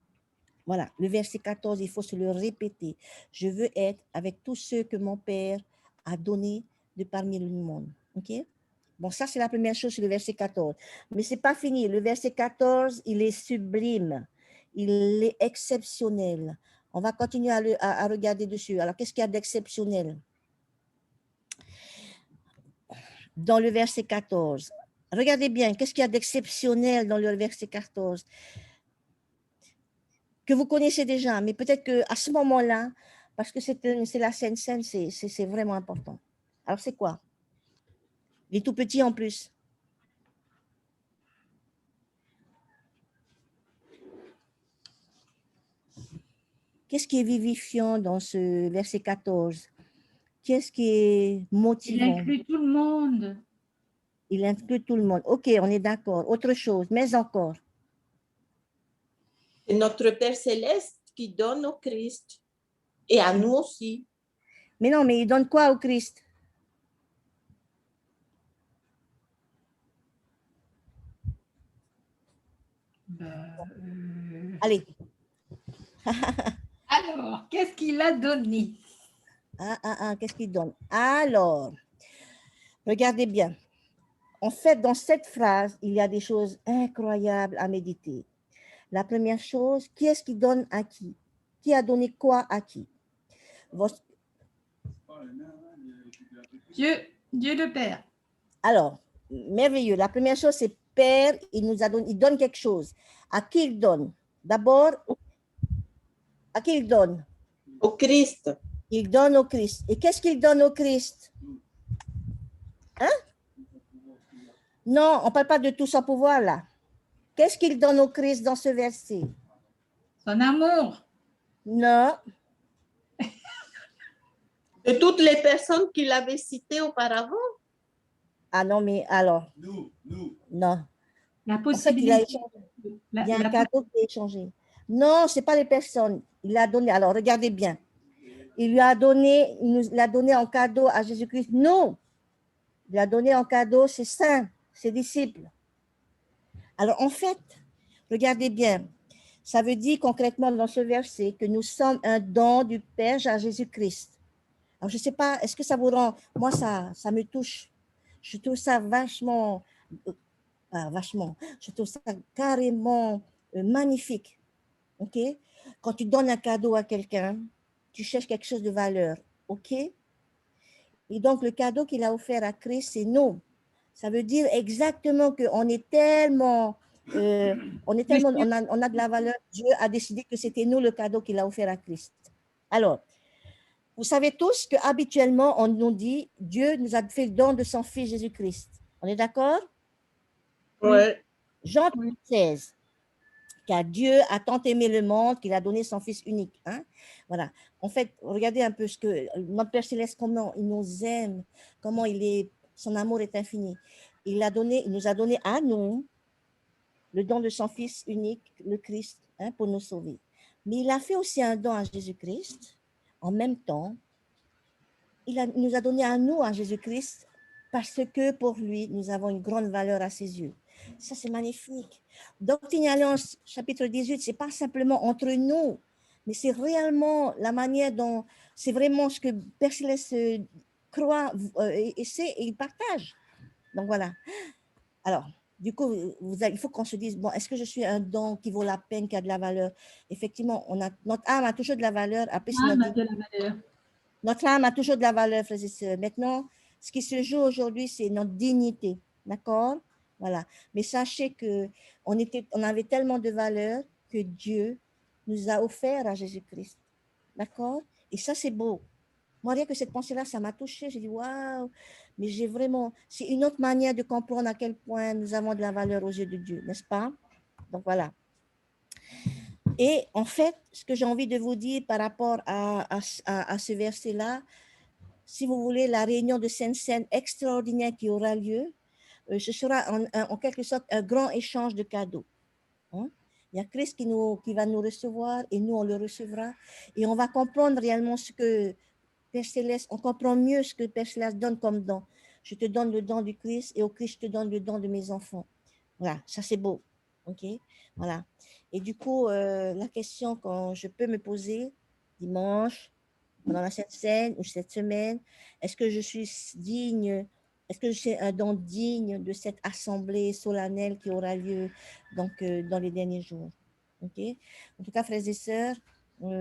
[SPEAKER 1] Voilà, le verset 14, il faut se le répéter. Je veux être avec tous ceux que mon Père a donné de parmi le monde. OK? Bon, ça, c'est la première chose sur le verset 14. Mais ce n'est pas fini. Le verset 14, il est sublime. Il est exceptionnel. On va continuer à regarder dessus. Alors, qu'est-ce qu'il y a d'exceptionnel dans le verset 14? Regardez bien, qu'est-ce qu'il y a d'exceptionnel dans le verset 14 que vous connaissez déjà, mais peut-être qu'à ce moment-là, parce que c'est la Sainte-Seine, c'est vraiment important. Alors, c'est quoi? Les tout petits en plus. Qu'est-ce qui est vivifiant dans ce verset 14? Qu'est-ce qui est motivant?
[SPEAKER 4] Il inclut tout le monde.
[SPEAKER 1] Il inclut tout le monde. OK, on est d'accord. Autre chose, mais encore.
[SPEAKER 2] C'est notre Père Céleste qui donne au Christ et à nous aussi.
[SPEAKER 1] Mais non, mais il donne quoi au Christ? Allez.
[SPEAKER 4] Alors, qu'est-ce qu'il a donné?
[SPEAKER 1] Qu'est-ce qu'il donne? Alors, regardez bien. En fait, dans cette phrase, il y a des choses incroyables à méditer. La première chose, qui est-ce qui donne à qui? Qui a donné quoi à qui?
[SPEAKER 4] Dieu le Père.
[SPEAKER 1] Alors, merveilleux. La première chose, c'est Père, il donne quelque chose. À qui il donne? D'abord, à qui il donne?
[SPEAKER 2] Au Christ.
[SPEAKER 1] Il donne au Christ. Et qu'est-ce qu'il donne au Christ? Hein? Non, on ne parle pas de tout son pouvoir là. Qu'est-ce qu'il donne au Christ dans ce verset?
[SPEAKER 4] Son amour.
[SPEAKER 1] Non.
[SPEAKER 2] De toutes les personnes qu'il avait citées auparavant.
[SPEAKER 1] Ah non, mais alors. Non.
[SPEAKER 4] La possibilité.
[SPEAKER 1] Il y a un cadeau qui est échangé. Non, ce n'est pas les personnes. Il a donné. Alors, regardez bien. Il nous l'a donné en cadeau à Jésus-Christ. Non. Il l'a donné en cadeau ses saints, ses disciples. Alors, en fait, regardez bien. Ça veut dire concrètement dans ce verset que nous sommes un don du Père à Jésus-Christ. Alors, je ne sais pas, est-ce que ça vous rend... Moi, ça me touche. Je trouve ça vachement... je trouve ça carrément magnifique. OK? Quand tu donnes un cadeau à quelqu'un, tu cherches quelque chose de valeur. OK? Et donc, le cadeau qu'il a offert à Christ, c'est nous. Ça veut dire exactement qu'on est tellement, on a de la valeur. Dieu a décidé que c'était nous le cadeau qu'il a offert à Christ. Alors, vous savez tous qu'habituellement, on nous dit, Dieu nous a fait le don de son Fils Jésus-Christ. On est d'accord?
[SPEAKER 2] Ouais.
[SPEAKER 1] Jean
[SPEAKER 4] Oui.
[SPEAKER 1] 16, car Dieu a tant aimé le monde qu'il a donné son Fils unique. Hein? Voilà. En fait, regardez un peu ce que notre Père Céleste, comment il nous aime, comment son amour est infini. Il nous a donné à nous le don de son Fils unique, le Christ, hein, pour nous sauver. Mais il a fait aussi un don à Jésus-Christ. En même temps, il nous a donné à nous, à Jésus-Christ, parce que pour lui, nous avons une grande valeur à ses yeux. Ça, c'est magnifique. Doctrine et Alliance, chapitre 18, ce n'est pas simplement entre nous, mais c'est réellement la manière dont, c'est vraiment ce que Père Céleste croit et sait et il partage. Donc voilà. Alors, du coup, il faut qu'on se dise, bon, est-ce que je suis un don qui vaut la peine, qui a de la valeur? Effectivement, notre âme a toujours de la valeur. Après, c'est notre âme a toujours de la valeur, frères et sœurs. Maintenant, ce qui se joue aujourd'hui, c'est notre dignité. D'accord? Voilà. Mais sachez qu'on avait tellement de valeur que Dieu nous a offert à Jésus-Christ. D'accord? Et ça, c'est beau. Moi, rien que cette pensée-là, ça m'a touchée. J'ai dit, waouh, mais c'est une autre manière de comprendre à quel point nous avons de la valeur aux yeux de Dieu, n'est-ce pas? Donc voilà. Et en fait, ce que j'ai envie de vous dire par rapport à ce verset-là, si vous voulez, la réunion de Sainte-Seine extraordinaire qui aura lieu, ce sera en quelque sorte un grand échange de cadeaux. Hein? Il y a Christ qui va nous recevoir et nous, on le recevra. Et on va comprendre réellement ce que Père Céleste, on comprend mieux ce que Père Céleste donne comme don. Je te donne le don du Christ et au Christ, je te donne le don de mes enfants. Voilà, ça c'est beau. OK? Voilà. Et du coup, la question que je peux me poser dimanche, pendant la Sainte Seine ou cette semaine, est-ce que je suis digne, est-ce que je suis un don digne de cette assemblée solennelle qui aura lieu donc, dans les derniers jours? OK? En tout cas, frères et sœurs,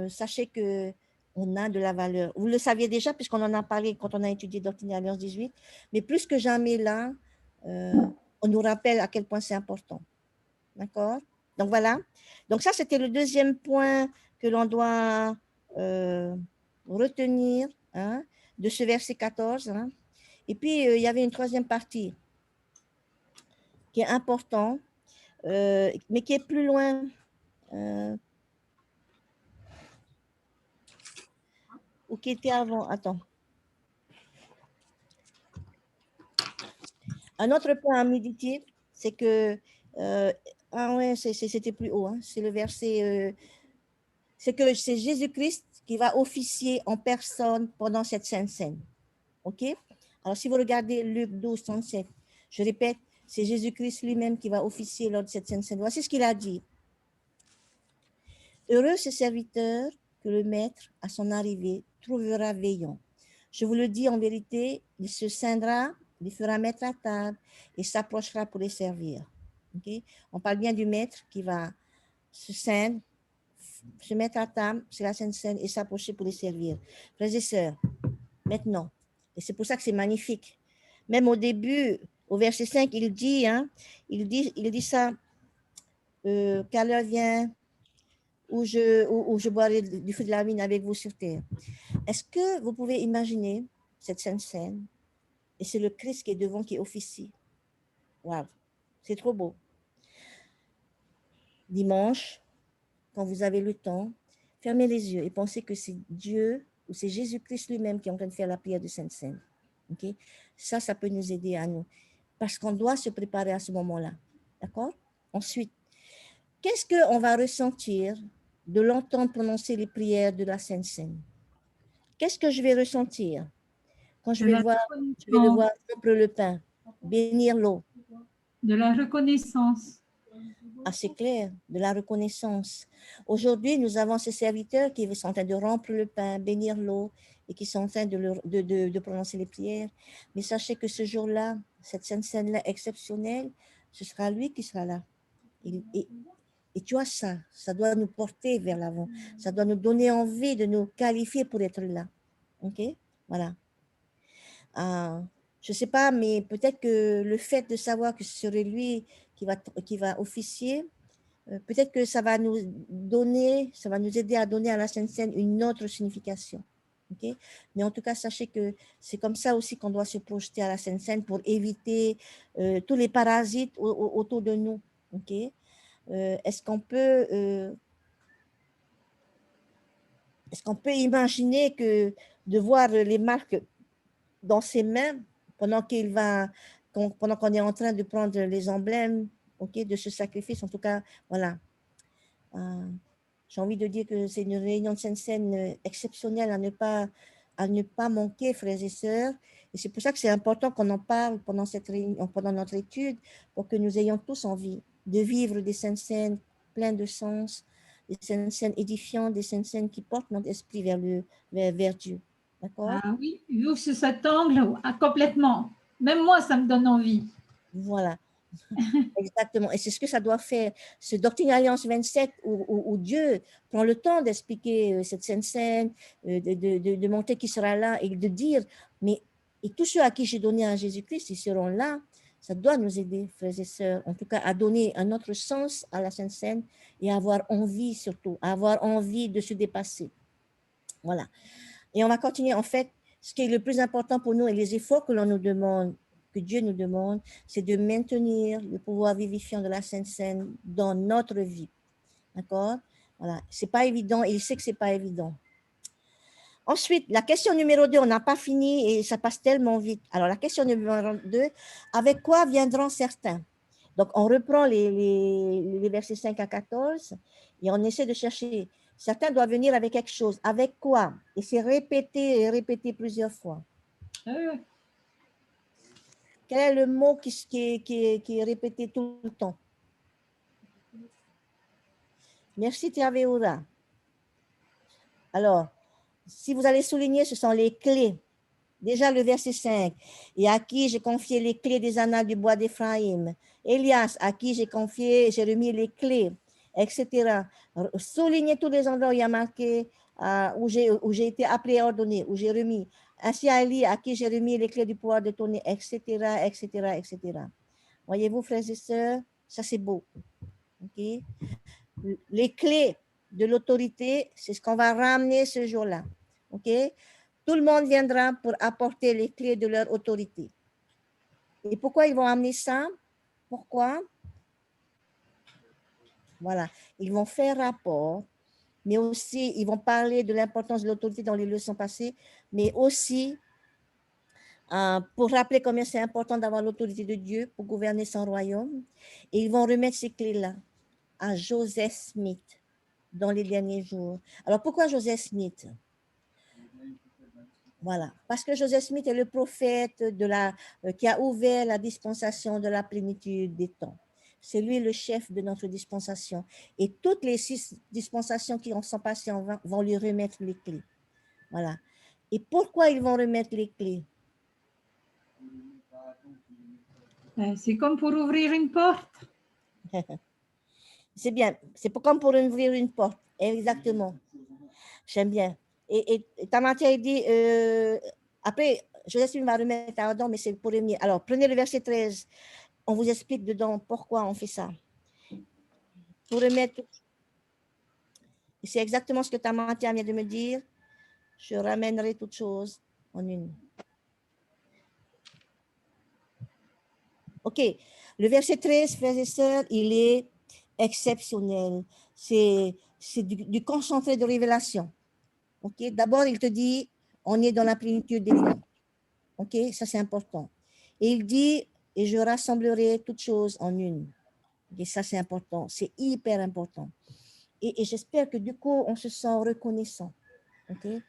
[SPEAKER 1] sachez que on a de la valeur. Vous le saviez déjà, puisqu'on en a parlé quand on a étudié Doctrine et Alliance 18, mais plus que jamais là, on nous rappelle à quel point c'est important. D'accord? Donc voilà. Donc ça, c'était le deuxième point que l'on doit retenir hein, de ce verset 14. Hein. Et puis, il y avait une troisième partie qui est importante, mais qui est plus loin. Ou qui était avant. Attends. Un autre point à méditer, c'est que ah ouais, c'était plus haut. Hein, c'est le verset. C'est que c'est Jésus-Christ qui va officier en personne pendant cette Sainte Seine. OK? Alors, si vous regardez Luc 12, 37, je répète, c'est Jésus-Christ lui-même qui va officier lors de cette Sainte Seine. Voici ce qu'il a dit. Heureux ce serviteur que le maître, à son arrivée, trouvera veillant. Je vous le dis en vérité, il se scindra, il fera mettre à table et s'approchera pour les servir. Okay? On parle bien du maître qui va se ceindre, se mettre à table, c'est la Sainte Seine, et s'approcher pour les servir. Frères et sœurs, maintenant, et c'est pour ça que c'est magnifique. Même au début, au verset 5, il dit ça, qu'à l'heure vient où je boirai du feu de la vigne avec vous sur terre. Est-ce que vous pouvez imaginer cette Sainte Seine? Et c'est le Christ qui est devant, qui officie. Waouh, c'est trop beau. Dimanche, quand vous avez le temps, fermez les yeux et pensez que c'est Dieu ou c'est Jésus-Christ lui-même qui est en train de faire la prière de Sainte Seine. Okay? Ça peut nous aider à nous. Parce qu'on doit se préparer à ce moment-là. D'accord? Ensuite, qu'est-ce qu'on va ressentir de l'entendre prononcer les prières de la Sainte Seine? Qu'est-ce que je vais ressentir quand je vais le voir rompre le pain, bénir l'eau?
[SPEAKER 4] De la reconnaissance.
[SPEAKER 1] Ah, c'est clair, de la reconnaissance. Aujourd'hui, nous avons ces serviteurs qui sont en train de rompre le pain, bénir l'eau et qui sont en train de prononcer les prières. Mais sachez que ce jour-là, cette scène-là exceptionnelle, ce sera lui qui sera là. Et tu vois ça doit nous porter vers l'avant. Ça doit nous donner envie de nous qualifier pour être là. OK? Voilà. je ne sais pas, mais peut-être que le fait de savoir que ce serait lui qui va officier, peut-être que ça va nous aider à donner à la Sainte Seine une autre signification. Okay? Mais en tout cas, sachez que c'est comme ça aussi qu'on doit se projeter à la Sainte Seine pour éviter tous les parasites autour de nous. Okay? Est-ce qu'on peut imaginer que de voir les marques dans ses mains pendant qu'on est en train de prendre les emblèmes, de ce sacrifice, en tout cas, voilà. J'ai envie de dire que c'est une réunion de Sainte-Seine exceptionnelle à ne pas manquer, frères et sœurs. Et c'est pour ça que c'est important qu'on en parle pendant cette réunion, pendant notre étude, pour que nous ayons tous envie de vivre des Sainte-Seine pleins de sens, des Sainte-Seine édifiantes, des Sainte-Seine qui portent notre esprit vers Dieu. D'accord?
[SPEAKER 4] Ah oui, vu sous cet angle, complètement. Même moi, ça me donne envie.
[SPEAKER 1] Voilà. Exactement. Et c'est ce que ça doit faire. Ce Doctrine et Alliance 27, où Dieu prend le temps d'expliquer cette Sainte-Seine, de montrer qui sera là et de dire, mais et tous ceux à qui j'ai donné à Jésus-Christ, ils seront là. Ça doit nous aider, frères et sœurs, en tout cas, à donner un autre sens à la Sainte-Seine et à avoir envie surtout, à avoir envie de se dépasser. Voilà. Et on va continuer, en fait, ce qui est le plus important pour nous et les efforts que l'on nous demande, que Dieu nous demande, c'est de maintenir le pouvoir vivifiant de la Sainte Seine dans notre vie. D'accord? Voilà. C'est pas évident et il sait que c'est pas évident. Ensuite, la question numéro 2, on n'a pas fini et ça passe tellement vite. Alors, la question numéro 2, avec quoi viendront certains? Donc, on reprend les versets 5 à 14 et on essaie de chercher. Certains doivent venir avec quelque chose. Avec quoi? Et c'est répété et répété plusieurs fois. Quel est le mot qui est répété tout le temps? Merci, Tiaveoura. Alors, si vous allez souligner, ce sont les clés. Déjà le verset 5. Et à qui j'ai confié les clés des annales du bois d'Éphraïm. Elias, à qui j'ai remis les clés, etc. Soulignez tous les endroits où il y a marqué, où j'ai été appelé et ordonné, où j'ai remis. Ainsi à Élie, à qui j'ai remis les clés du pouvoir de tourner, etc., etc., etc. Voyez-vous, frères et sœurs, ça c'est beau. Okay? Les clés de l'autorité, c'est ce qu'on va ramener ce jour-là. OK? Tout le monde viendra pour apporter les clés de leur autorité. Et pourquoi ils vont amener ça? Pourquoi? Voilà. Ils vont faire rapport, mais aussi, ils vont parler de l'importance de l'autorité dans les leçons passées, mais aussi pour rappeler combien c'est important d'avoir l'autorité de Dieu pour gouverner son royaume. Et ils vont remettre ces clés-là à Joseph Smith dans les derniers jours. Alors, pourquoi Joseph Smith? Voilà, parce que Joseph Smith est le prophète qui a ouvert la dispensation de la plénitude des temps. C'est lui le chef de notre dispensation. Et toutes les 6 dispensations qui en sont passées vont lui remettre les clés. Voilà. Et pourquoi ils vont remettre les clés?
[SPEAKER 4] C'est comme pour ouvrir une porte.
[SPEAKER 1] C'est bien. C'est comme pour ouvrir une porte. Exactement. J'aime bien. Et Tamatia dit, après, Joseph Smith va remettre à Adam, mais c'est pour revenir. Alors, prenez le verset 13. On vous explique dedans pourquoi on fait ça. Pour remettre, c'est exactement ce que Tamatia vient de me dire. Je ramènerai toutes choses en une. OK. Le verset 13, frères et sœurs, il est exceptionnel. C'est du concentré de révélation. OK. D'abord, il te dit, on est dans la plénitude des temps. OK. Ça, c'est important. Et il dit, et je rassemblerai toutes choses en une. Et ça, c'est important. C'est hyper important. Et j'espère que du coup, on se sent reconnaissant. Okay?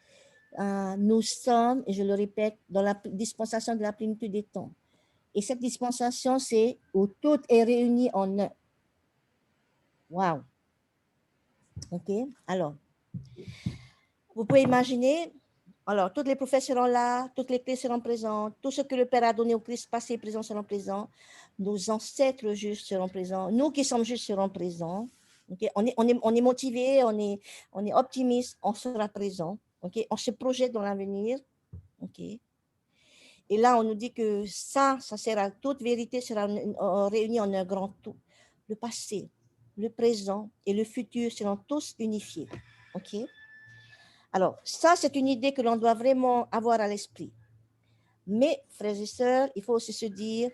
[SPEAKER 1] Nous sommes, et je le répète, dans la dispensation de la plénitude des temps. Et cette dispensation, c'est où tout est réuni en un. Wow. OK? Alors, vous pouvez imaginer, alors, tous les prophètes seront là, toutes les clés seront présentes, tout ce que le Père a donné au Christ passé et présent seront présents, nos ancêtres justes seront présents, nous qui sommes justes serons présents. Okay? On est motivé, on est optimiste, on sera présent. Okay? On se projette dans l'avenir. Okay? Et là, on nous dit que ça sert toute vérité sera réunie en un grand tout. Le passé, le présent et le futur seront tous unifiés. OK? Alors, ça, c'est une idée que l'on doit vraiment avoir à l'esprit. Mais, frères et sœurs, il faut aussi se dire,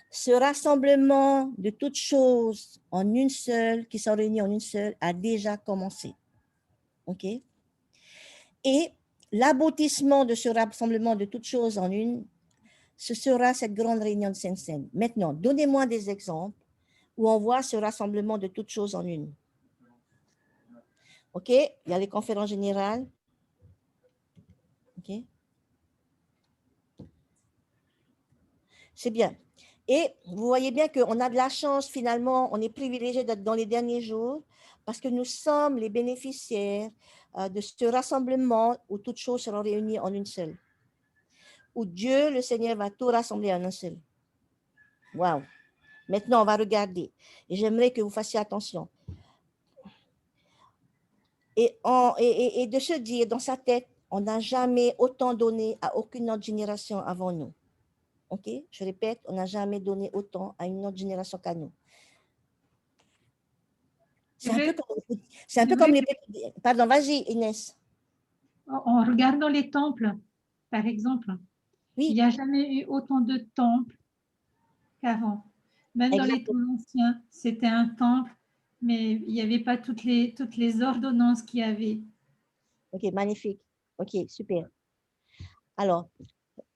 [SPEAKER 1] ce rassemblement de toutes choses en une seule, qui sont réunies en une seule, a déjà commencé. OK? Et l'aboutissement de ce rassemblement de toutes choses en une, ce sera cette grande réunion de Sainte-Seine. Maintenant, donnez-moi des exemples où on voit ce rassemblement de toutes choses en une. OK? Il y a les conférences générales. OK? C'est bien. Et vous voyez bien qu'on a de la chance, finalement, on est privilégié d'être dans les derniers jours parce que nous sommes les bénéficiaires de ce rassemblement où toutes choses seront réunies en une seule. Où Dieu, le Seigneur, va tout rassembler en un seul. Waouh! Maintenant, on va regarder. Et j'aimerais que vous fassiez attention. Et de se dire dans sa tête, on n'a jamais autant donné à aucune autre génération avant nous. OK? Je répète, on n'a jamais donné autant à une autre génération qu'à nous. C'est un peu comme les... Pardon, vas-y, Inès.
[SPEAKER 4] En regardant les temples, par exemple,
[SPEAKER 1] oui.
[SPEAKER 4] Il n'y a jamais eu autant de temples qu'avant. Même dans les temps anciens, c'était un temple, mais il n'y avait pas toutes les ordonnances qu'il y avait.
[SPEAKER 1] OK, magnifique. OK, super. Alors,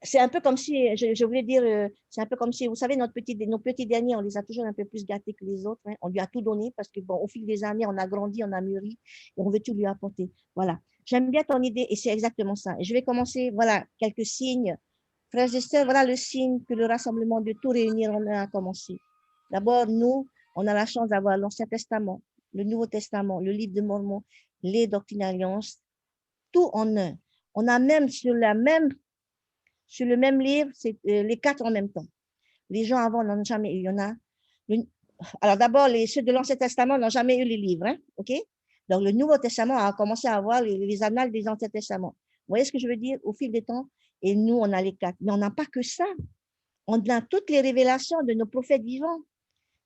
[SPEAKER 1] c'est un peu comme si, je voulais dire, c'est un peu comme si, vous savez, nos petits derniers, on les a toujours un peu plus gâtés que les autres. Hein. On lui a tout donné parce que, bon, au fil des années, on a grandi, on a mûri et on veut tout lui apporter. Voilà. J'aime bien ton idée et c'est exactement ça. Et je vais commencer, voilà, quelques signes. Frères et sœurs, voilà le signe que le rassemblement de tout réunir en un a commencé. D'abord, nous, on a la chance d'avoir l'Ancien Testament, le Nouveau Testament, le Livre de Mormon, les Doctrines Alliances, tout en un. On a même sur le même livre, c'est les 4 en même temps. Les gens avant n'en ont jamais eu. Il y en a. Alors d'abord, ceux de l'Ancien Testament n'ont jamais eu les livres, hein, ok? Donc le Nouveau Testament a commencé à avoir les annales des Anciens Testaments. Vous voyez ce que je veux dire? Au fil des temps, et nous, on a les 4. Mais on n'a pas que ça. On a toutes les révélations de nos prophètes vivants,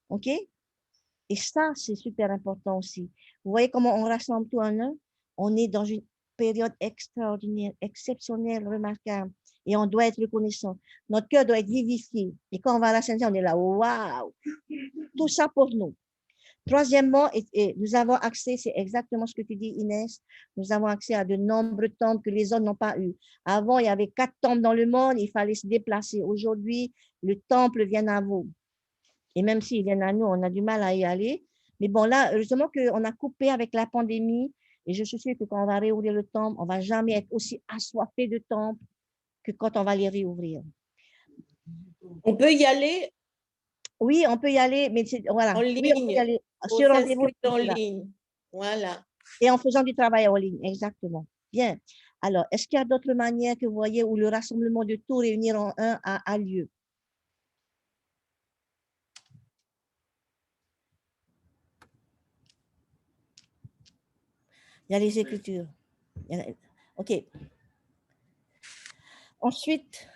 [SPEAKER 1] ok? Et ça, c'est super important aussi. Vous voyez comment on rassemble tout en un? On est dans une période extraordinaire, exceptionnelle, remarquable. Et on doit être reconnaissant. Notre cœur doit être vivifié. Et quand on va à la Sainte-Seine, on est là, waouh! Tout ça pour nous. Troisièmement, nous avons accès, c'est exactement ce que tu dis, Inès, nous avons accès à de nombreux temples que les autres n'ont pas eu. Avant, il y avait 4 temples dans le monde, il fallait se déplacer. Aujourd'hui, le temple vient à vous. Et même s'ils viennent à nous, on a du mal à y aller. Mais bon, là, heureusement qu'on a coupé avec la pandémie. Et je suis sûre que quand on va réouvrir le temple, on ne va jamais être aussi assoiffé de temples que quand on va les réouvrir.
[SPEAKER 2] On peut y aller?
[SPEAKER 1] Oui, on peut y aller, mais voilà.
[SPEAKER 2] En ligne.
[SPEAKER 1] Oui, on peut y aller.
[SPEAKER 2] Sur rendez-vous en ligne. Voilà.
[SPEAKER 1] Et en faisant du travail en ligne, exactement. Bien. Alors, est-ce qu'il y a d'autres manières que vous voyez où le rassemblement de tout réunir en un a lieu? Il y a les Écritures. OK. Ensuite,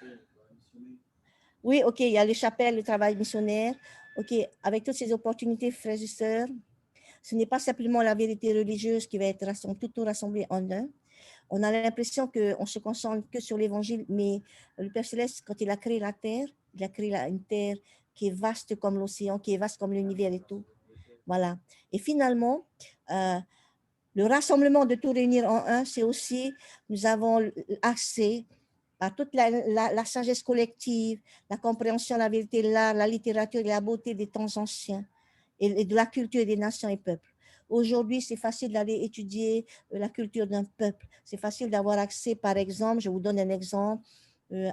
[SPEAKER 1] oui, OK, il y a les chapelles, le travail missionnaire. OK, avec toutes ces opportunités, frères et sœurs, ce n'est pas simplement la vérité religieuse qui va être tout rassemblée en un. On a l'impression qu'on se concentre que sur l'évangile, mais le Père Céleste, quand il a créé la terre, il a créé une terre qui est vaste comme l'océan, qui est vaste comme l'univers et tout. Voilà. Et finalement, le rassemblement de tout réunir en un, c'est aussi, nous avons accès à toute la sagesse collective, la compréhension, la vérité, l'art, la littérature et la beauté des temps anciens et de la culture des nations et peuples. Aujourd'hui, c'est facile d'aller étudier la culture d'un peuple. C'est facile d'avoir accès, par exemple, je vous donne un exemple,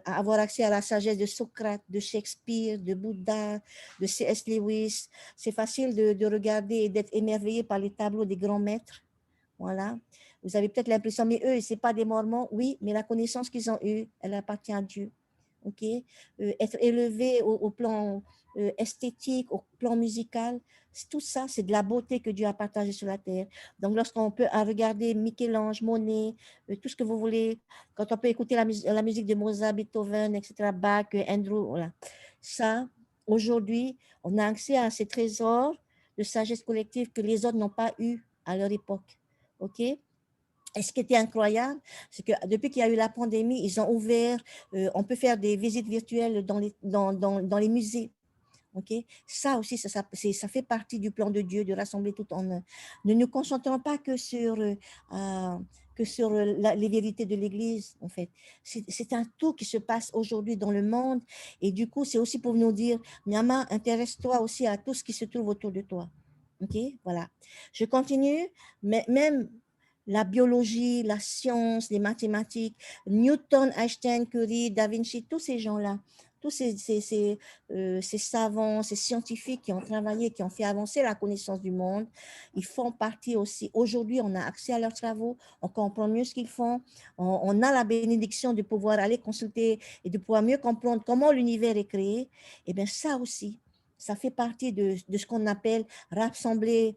[SPEAKER 1] à avoir accès à la sagesse de Socrate, de Shakespeare, de Bouddha, de C.S. Lewis. C'est facile de regarder et d'être émerveillé par les tableaux des grands maîtres. Voilà. Vous avez peut-être l'impression, mais eux, ce n'est pas des Mormons. Oui, mais la connaissance qu'ils ont eue, elle appartient à Dieu. ok, être élevé au plan esthétique, au plan musical. Tout ça, c'est de la beauté que Dieu a partagée sur la terre. Donc, lorsqu'on peut regarder Michel-Ange, Monet, tout ce que vous voulez, quand on peut écouter la musique de Mozart, Beethoven, etc., Bach, Andrew, voilà. Ça, aujourd'hui, on a accès à ces trésors de sagesse collective que les autres n'ont pas eu à leur époque. OK? Et ce qui était incroyable, c'est que depuis qu'il y a eu la pandémie, ils ont ouvert, on peut faire des visites virtuelles dans les musées. Okay? Ça aussi, ça fait partie du plan de Dieu de rassembler tout en un. Ne nous concentrons pas que sur les vérités de l'Église, en fait. C'est un tout qui se passe aujourd'hui dans le monde. Et du coup, c'est aussi pour nous dire, Nyama, intéresse-toi aussi à tout ce qui se trouve autour de toi. OK? Voilà. Je continue, mais même la biologie, la science, les mathématiques, Newton, Einstein, Curie, Da Vinci, tous ces gens-là, tous ces savants, ces scientifiques qui ont travaillé, qui ont fait avancer la connaissance du monde, ils font partie aussi. Aujourd'hui, on a accès à leurs travaux, on comprend mieux ce qu'ils font, on a la bénédiction de pouvoir aller consulter et de pouvoir mieux comprendre comment l'univers est créé. Et bien ça aussi, ça fait partie de ce qu'on appelle rassembler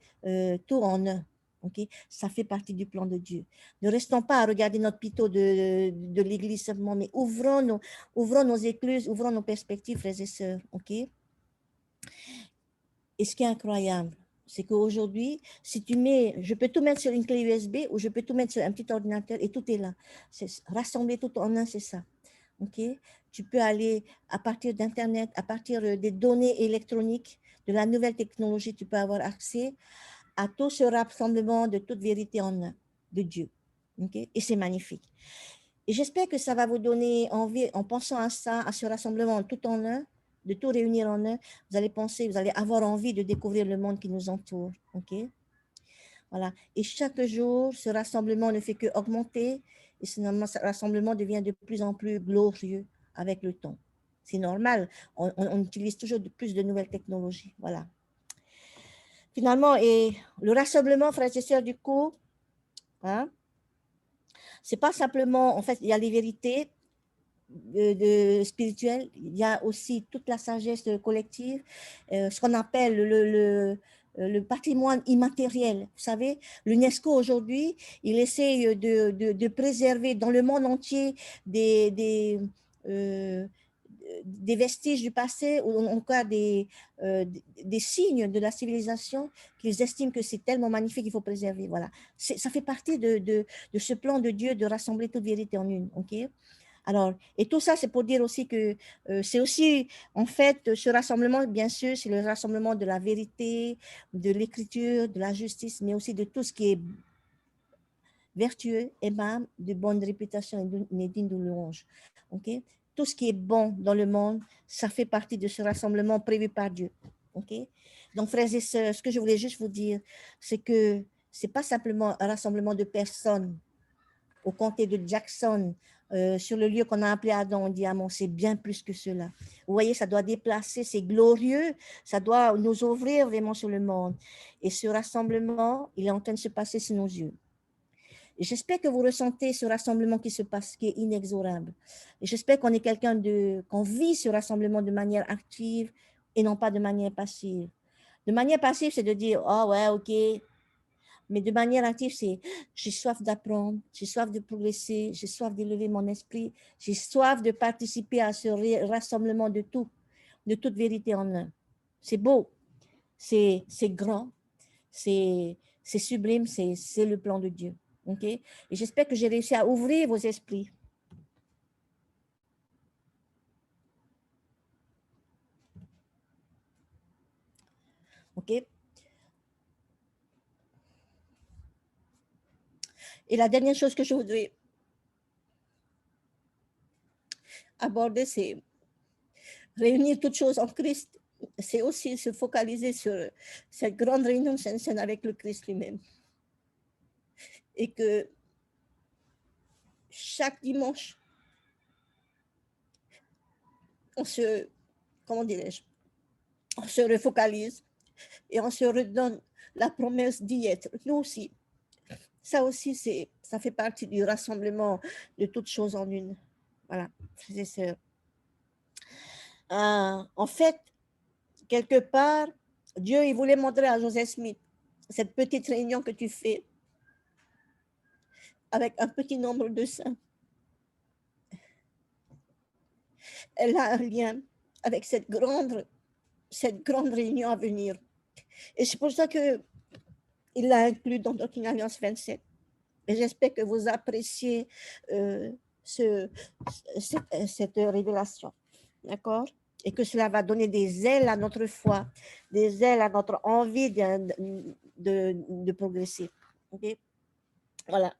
[SPEAKER 1] tout en un. Okay? Ça fait partie du plan de Dieu. Ne restons pas à regarder notre pitot de l'Église seulement, mais ouvrons nos écluses, ouvrons nos perspectives, frères et sœurs. Okay? Et ce qui est incroyable, c'est qu'aujourd'hui, si tu mets, je peux tout mettre sur une clé USB ou je peux tout mettre sur un petit ordinateur et tout est là. Rassembler tout en un, c'est ça. Okay? Tu peux aller à partir d'Internet, à partir des données électroniques, de la nouvelle technologie, tu peux avoir accès à tout ce rassemblement de toute vérité en un, de Dieu. Okay? Et c'est magnifique. Et j'espère que ça va vous donner envie, en pensant à ça, à ce rassemblement tout en un, de tout réunir en un, vous allez penser, vous allez avoir envie de découvrir le monde qui nous entoure. Okay? Voilà. Et chaque jour, ce rassemblement ne fait qu'augmenter et ce rassemblement devient de plus en plus glorieux avec le temps. C'est normal, on utilise toujours plus de nouvelles technologies. Voilà. Finalement, et le rassemblement, frères et sœurs, du coup, hein, c'est pas simplement, en fait, il y a les vérités spirituelles, il y a aussi toute la sagesse collective, ce qu'on appelle le patrimoine immatériel. Vous savez, l'UNESCO aujourd'hui, il essaye de préserver dans le monde entier des vestiges du passé ou encore des signes de la civilisation qu'ils estiment que c'est tellement magnifique qu'il faut préserver. Voilà. Ça fait partie de ce plan de Dieu de rassembler toute vérité en une. Okay? Alors, et tout ça, c'est pour dire aussi que c'est aussi, en fait, ce rassemblement, bien sûr, c'est le rassemblement de la vérité, de l'écriture, de la justice, mais aussi de tout ce qui est vertueux, aimable, de bonne réputation et digne de louange. Okay? Tout ce qui est bon dans le monde, ça fait partie de ce rassemblement prévu par Dieu. Okay? Donc, frères et sœurs, ce que je voulais juste vous dire, c'est que ce n'est pas simplement un rassemblement de personnes au comté de Jackson, sur le lieu qu'on a appelé Adam en diamant, c'est bien plus que cela. Vous voyez, ça doit déplacer, c'est glorieux, ça doit nous ouvrir vraiment sur le monde. Et ce rassemblement, il est en train de se passer sous nos yeux. Et j'espère que vous ressentez ce rassemblement qui se passe, qui est inexorable. Et j'espère qu'on est qu'on vit ce rassemblement de manière active et non pas de manière passive. De manière passive, c'est de dire, oh ouais, ok. Mais de manière active, c'est j'ai soif d'apprendre, j'ai soif de progresser, j'ai soif d'élever mon esprit, j'ai soif de participer à ce rassemblement de tout, de toute vérité en un. C'est beau, c'est grand, c'est sublime, c'est le plan de Dieu. Okay? Et j'espère que j'ai réussi à ouvrir vos esprits. OK? Et la dernière chose que je voudrais aborder, c'est réunir toutes choses en Christ. C'est aussi se focaliser sur cette grande réunion de Saint-Saint avec le Christ lui-même. Et que chaque dimanche, on se, comment dirais-je, on se refocalise et on se redonne la promesse d'y être. Nous aussi. Ça aussi, ça fait partie du rassemblement de toutes choses en une. Voilà, frères et sœurs. En fait, quelque part, Dieu, il voulait montrer à Joseph Smith cette petite réunion que tu fais avec un petit nombre de saints. Elle a un lien avec cette grande réunion à venir. Et c'est pour ça qu'il l'a inclus dans Doctrine et Alliance 27. Et j'espère que vous appréciez cette révélation. D'accord? Et que cela va donner des ailes à notre foi, des ailes à notre envie de progresser. Okay? Voilà.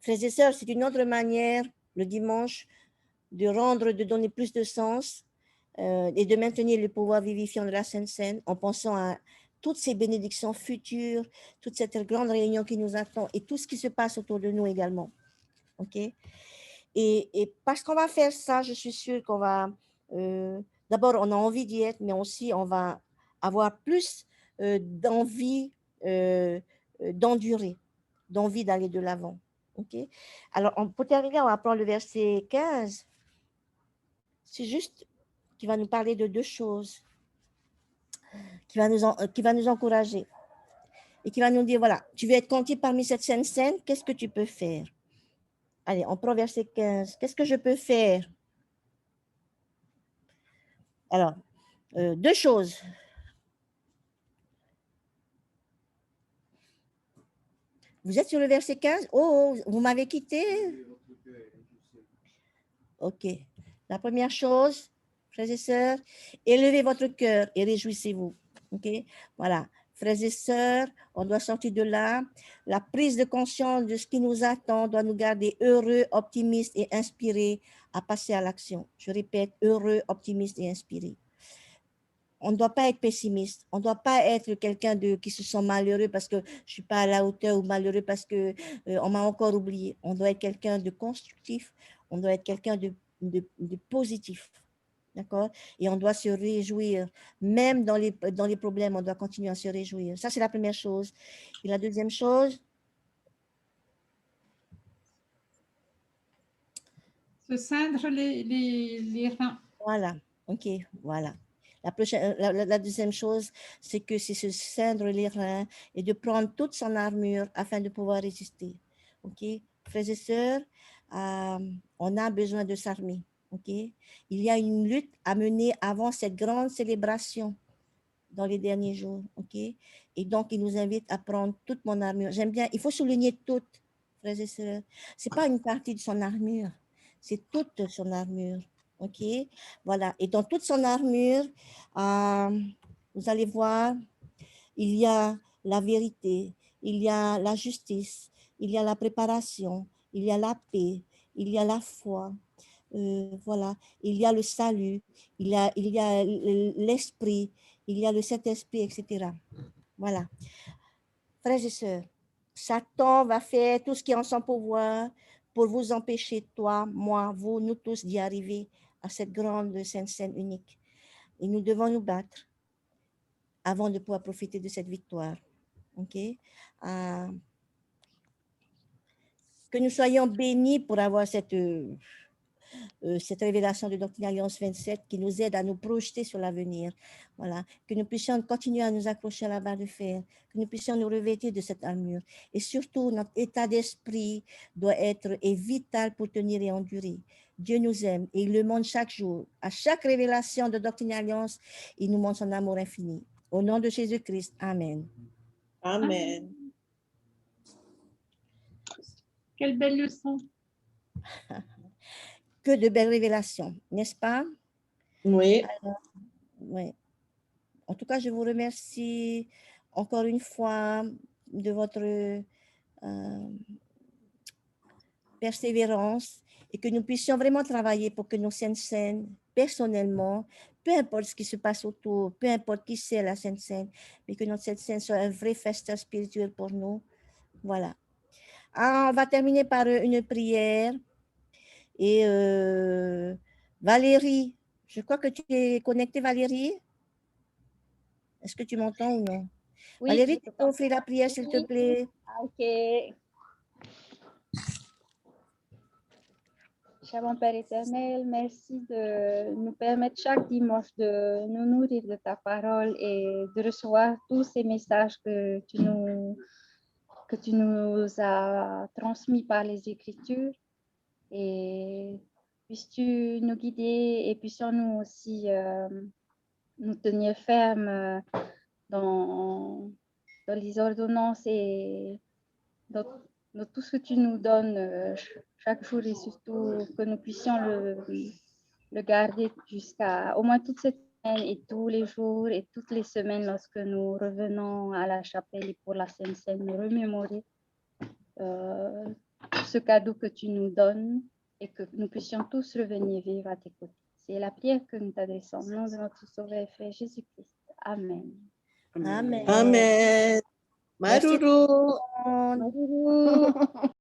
[SPEAKER 1] Frères et sœurs, c'est une autre manière, le dimanche, de donner plus de sens et de maintenir le pouvoir vivifiant de la Sainte Seine en pensant à toutes ces bénédictions futures, toute cette grande réunion qui nous attend et tout ce qui se passe autour de nous également. OK? Et parce qu'on va faire ça, je suis sûre qu'on va... D'abord, on a envie d'y être, mais aussi on va avoir plus d'envie d'endurer, d'envie d'aller de l'avant. OK? Alors, pour terminer, on va prendre le verset 15. C'est juste qui va nous parler de deux choses, qui va nous encourager et qui va nous dire, voilà, tu veux être compté parmi cette sainte scène, qu'est-ce que tu peux faire? Allez, on prend verset 15. Qu'est-ce que je peux faire? Alors, deux choses. Vous êtes sur le verset 15? Oh, vous m'avez quitté? Ok. La première chose, frères et sœurs, élevez votre cœur et réjouissez-vous. Ok. Voilà. Frères et sœurs, on doit sortir de là. La prise de conscience de ce qui nous attend doit nous garder heureux, optimistes et inspirés à passer à l'action. Je répète, heureux, optimistes et inspirés. On ne doit pas être pessimiste. On ne doit pas être quelqu'un qui se sent malheureux parce que je ne suis pas à la hauteur ou malheureux parce qu'on m'a encore oublié. On doit être quelqu'un de constructif. On doit être quelqu'un de positif. D'accord? Et on doit se réjouir. Même dans les problèmes, on doit continuer à se réjouir. Ça, c'est la première chose. Et la deuxième chose?
[SPEAKER 4] Se ceindre les reins.
[SPEAKER 1] Voilà. OK, voilà. La deuxième chose, c'est que c'est se ceindre les reins et de prendre toute son armure afin de pouvoir résister. OK? Frères et sœurs, on a besoin de s'armer. OK? Il y a une lutte à mener avant cette grande célébration dans les derniers jours. OK? Et donc, il nous invite à prendre toute mon armure. J'aime bien, il faut souligner toute, frères et sœurs. Ce n'est pas une partie de son armure, c'est toute son armure. OK? Voilà. Et dans toute son armure, vous allez voir, il y a la vérité, il y a la justice, il y a la préparation, il y a la paix, il y a la foi. Voilà, il y a le salut, il y a l'esprit, il y a le Saint-Esprit, etc. Voilà. Frères et sœurs, Satan va faire tout ce qui est en son pouvoir pour vous empêcher, toi, moi, vous, nous tous, d'y arriver à cette grande Sainte Seine unique. Et nous devons nous battre avant de pouvoir profiter de cette victoire. OK? Que nous soyons bénis pour avoir cette révélation de Doctrine et Alliance 27 qui nous aide à nous projeter sur l'avenir. Voilà. Que nous puissions continuer à nous accrocher à la barre de fer, que nous puissions nous revêtir de cette armure. Et surtout, notre état d'esprit doit être vital pour tenir et endurer. Dieu nous aime et il le montre chaque jour. À chaque révélation de Doctrine et Alliance, il nous montre son amour infini. Au nom de Jésus-Christ, Amen.
[SPEAKER 2] Amen.
[SPEAKER 4] Quelle belle leçon.
[SPEAKER 1] Que de belles révélations, n'est-ce pas?
[SPEAKER 2] Oui.
[SPEAKER 1] Alors, oui. En tout cas, je vous remercie encore une fois de votre persévérance et que nous puissions vraiment travailler pour que nos Saintes Seines, personnellement, peu importe ce qui se passe autour, peu importe qui c'est la Sainte Seine, mais que notre Sainte Seine soit un vrai festin spirituel pour nous. Voilà. On va terminer par une prière. Et Valérie, je crois que tu es connectée, Valérie. Est-ce que tu m'entends ou non?
[SPEAKER 5] Oui,
[SPEAKER 1] Valérie, tu peux offrir la prière, s'il te plaît.
[SPEAKER 5] Ok. Cher mon Père éternel, merci de nous permettre chaque dimanche de nous nourrir de ta parole et de recevoir tous ces messages que tu nous as transmis par les Écritures. Et puisses-tu nous guider et puissions-nous aussi nous tenir fermes dans les ordonnances et dans tout ce que tu nous donnes chaque jour, et surtout que nous puissions le garder jusqu'à au moins toute cette semaine et tous les jours et toutes les semaines lorsque nous revenons à la chapelle et pour la Sainte Seine, nous remémorer ce cadeau que tu nous donnes et que nous puissions tous revenir vivre à tes côtés. C'est la prière que nous t'adressons au nom de notre Sauveur et Frère Jésus-Christ. Amen.
[SPEAKER 1] Amen.
[SPEAKER 2] Amen.
[SPEAKER 1] Merci
[SPEAKER 2] Maruru.
[SPEAKER 1] tout le monde.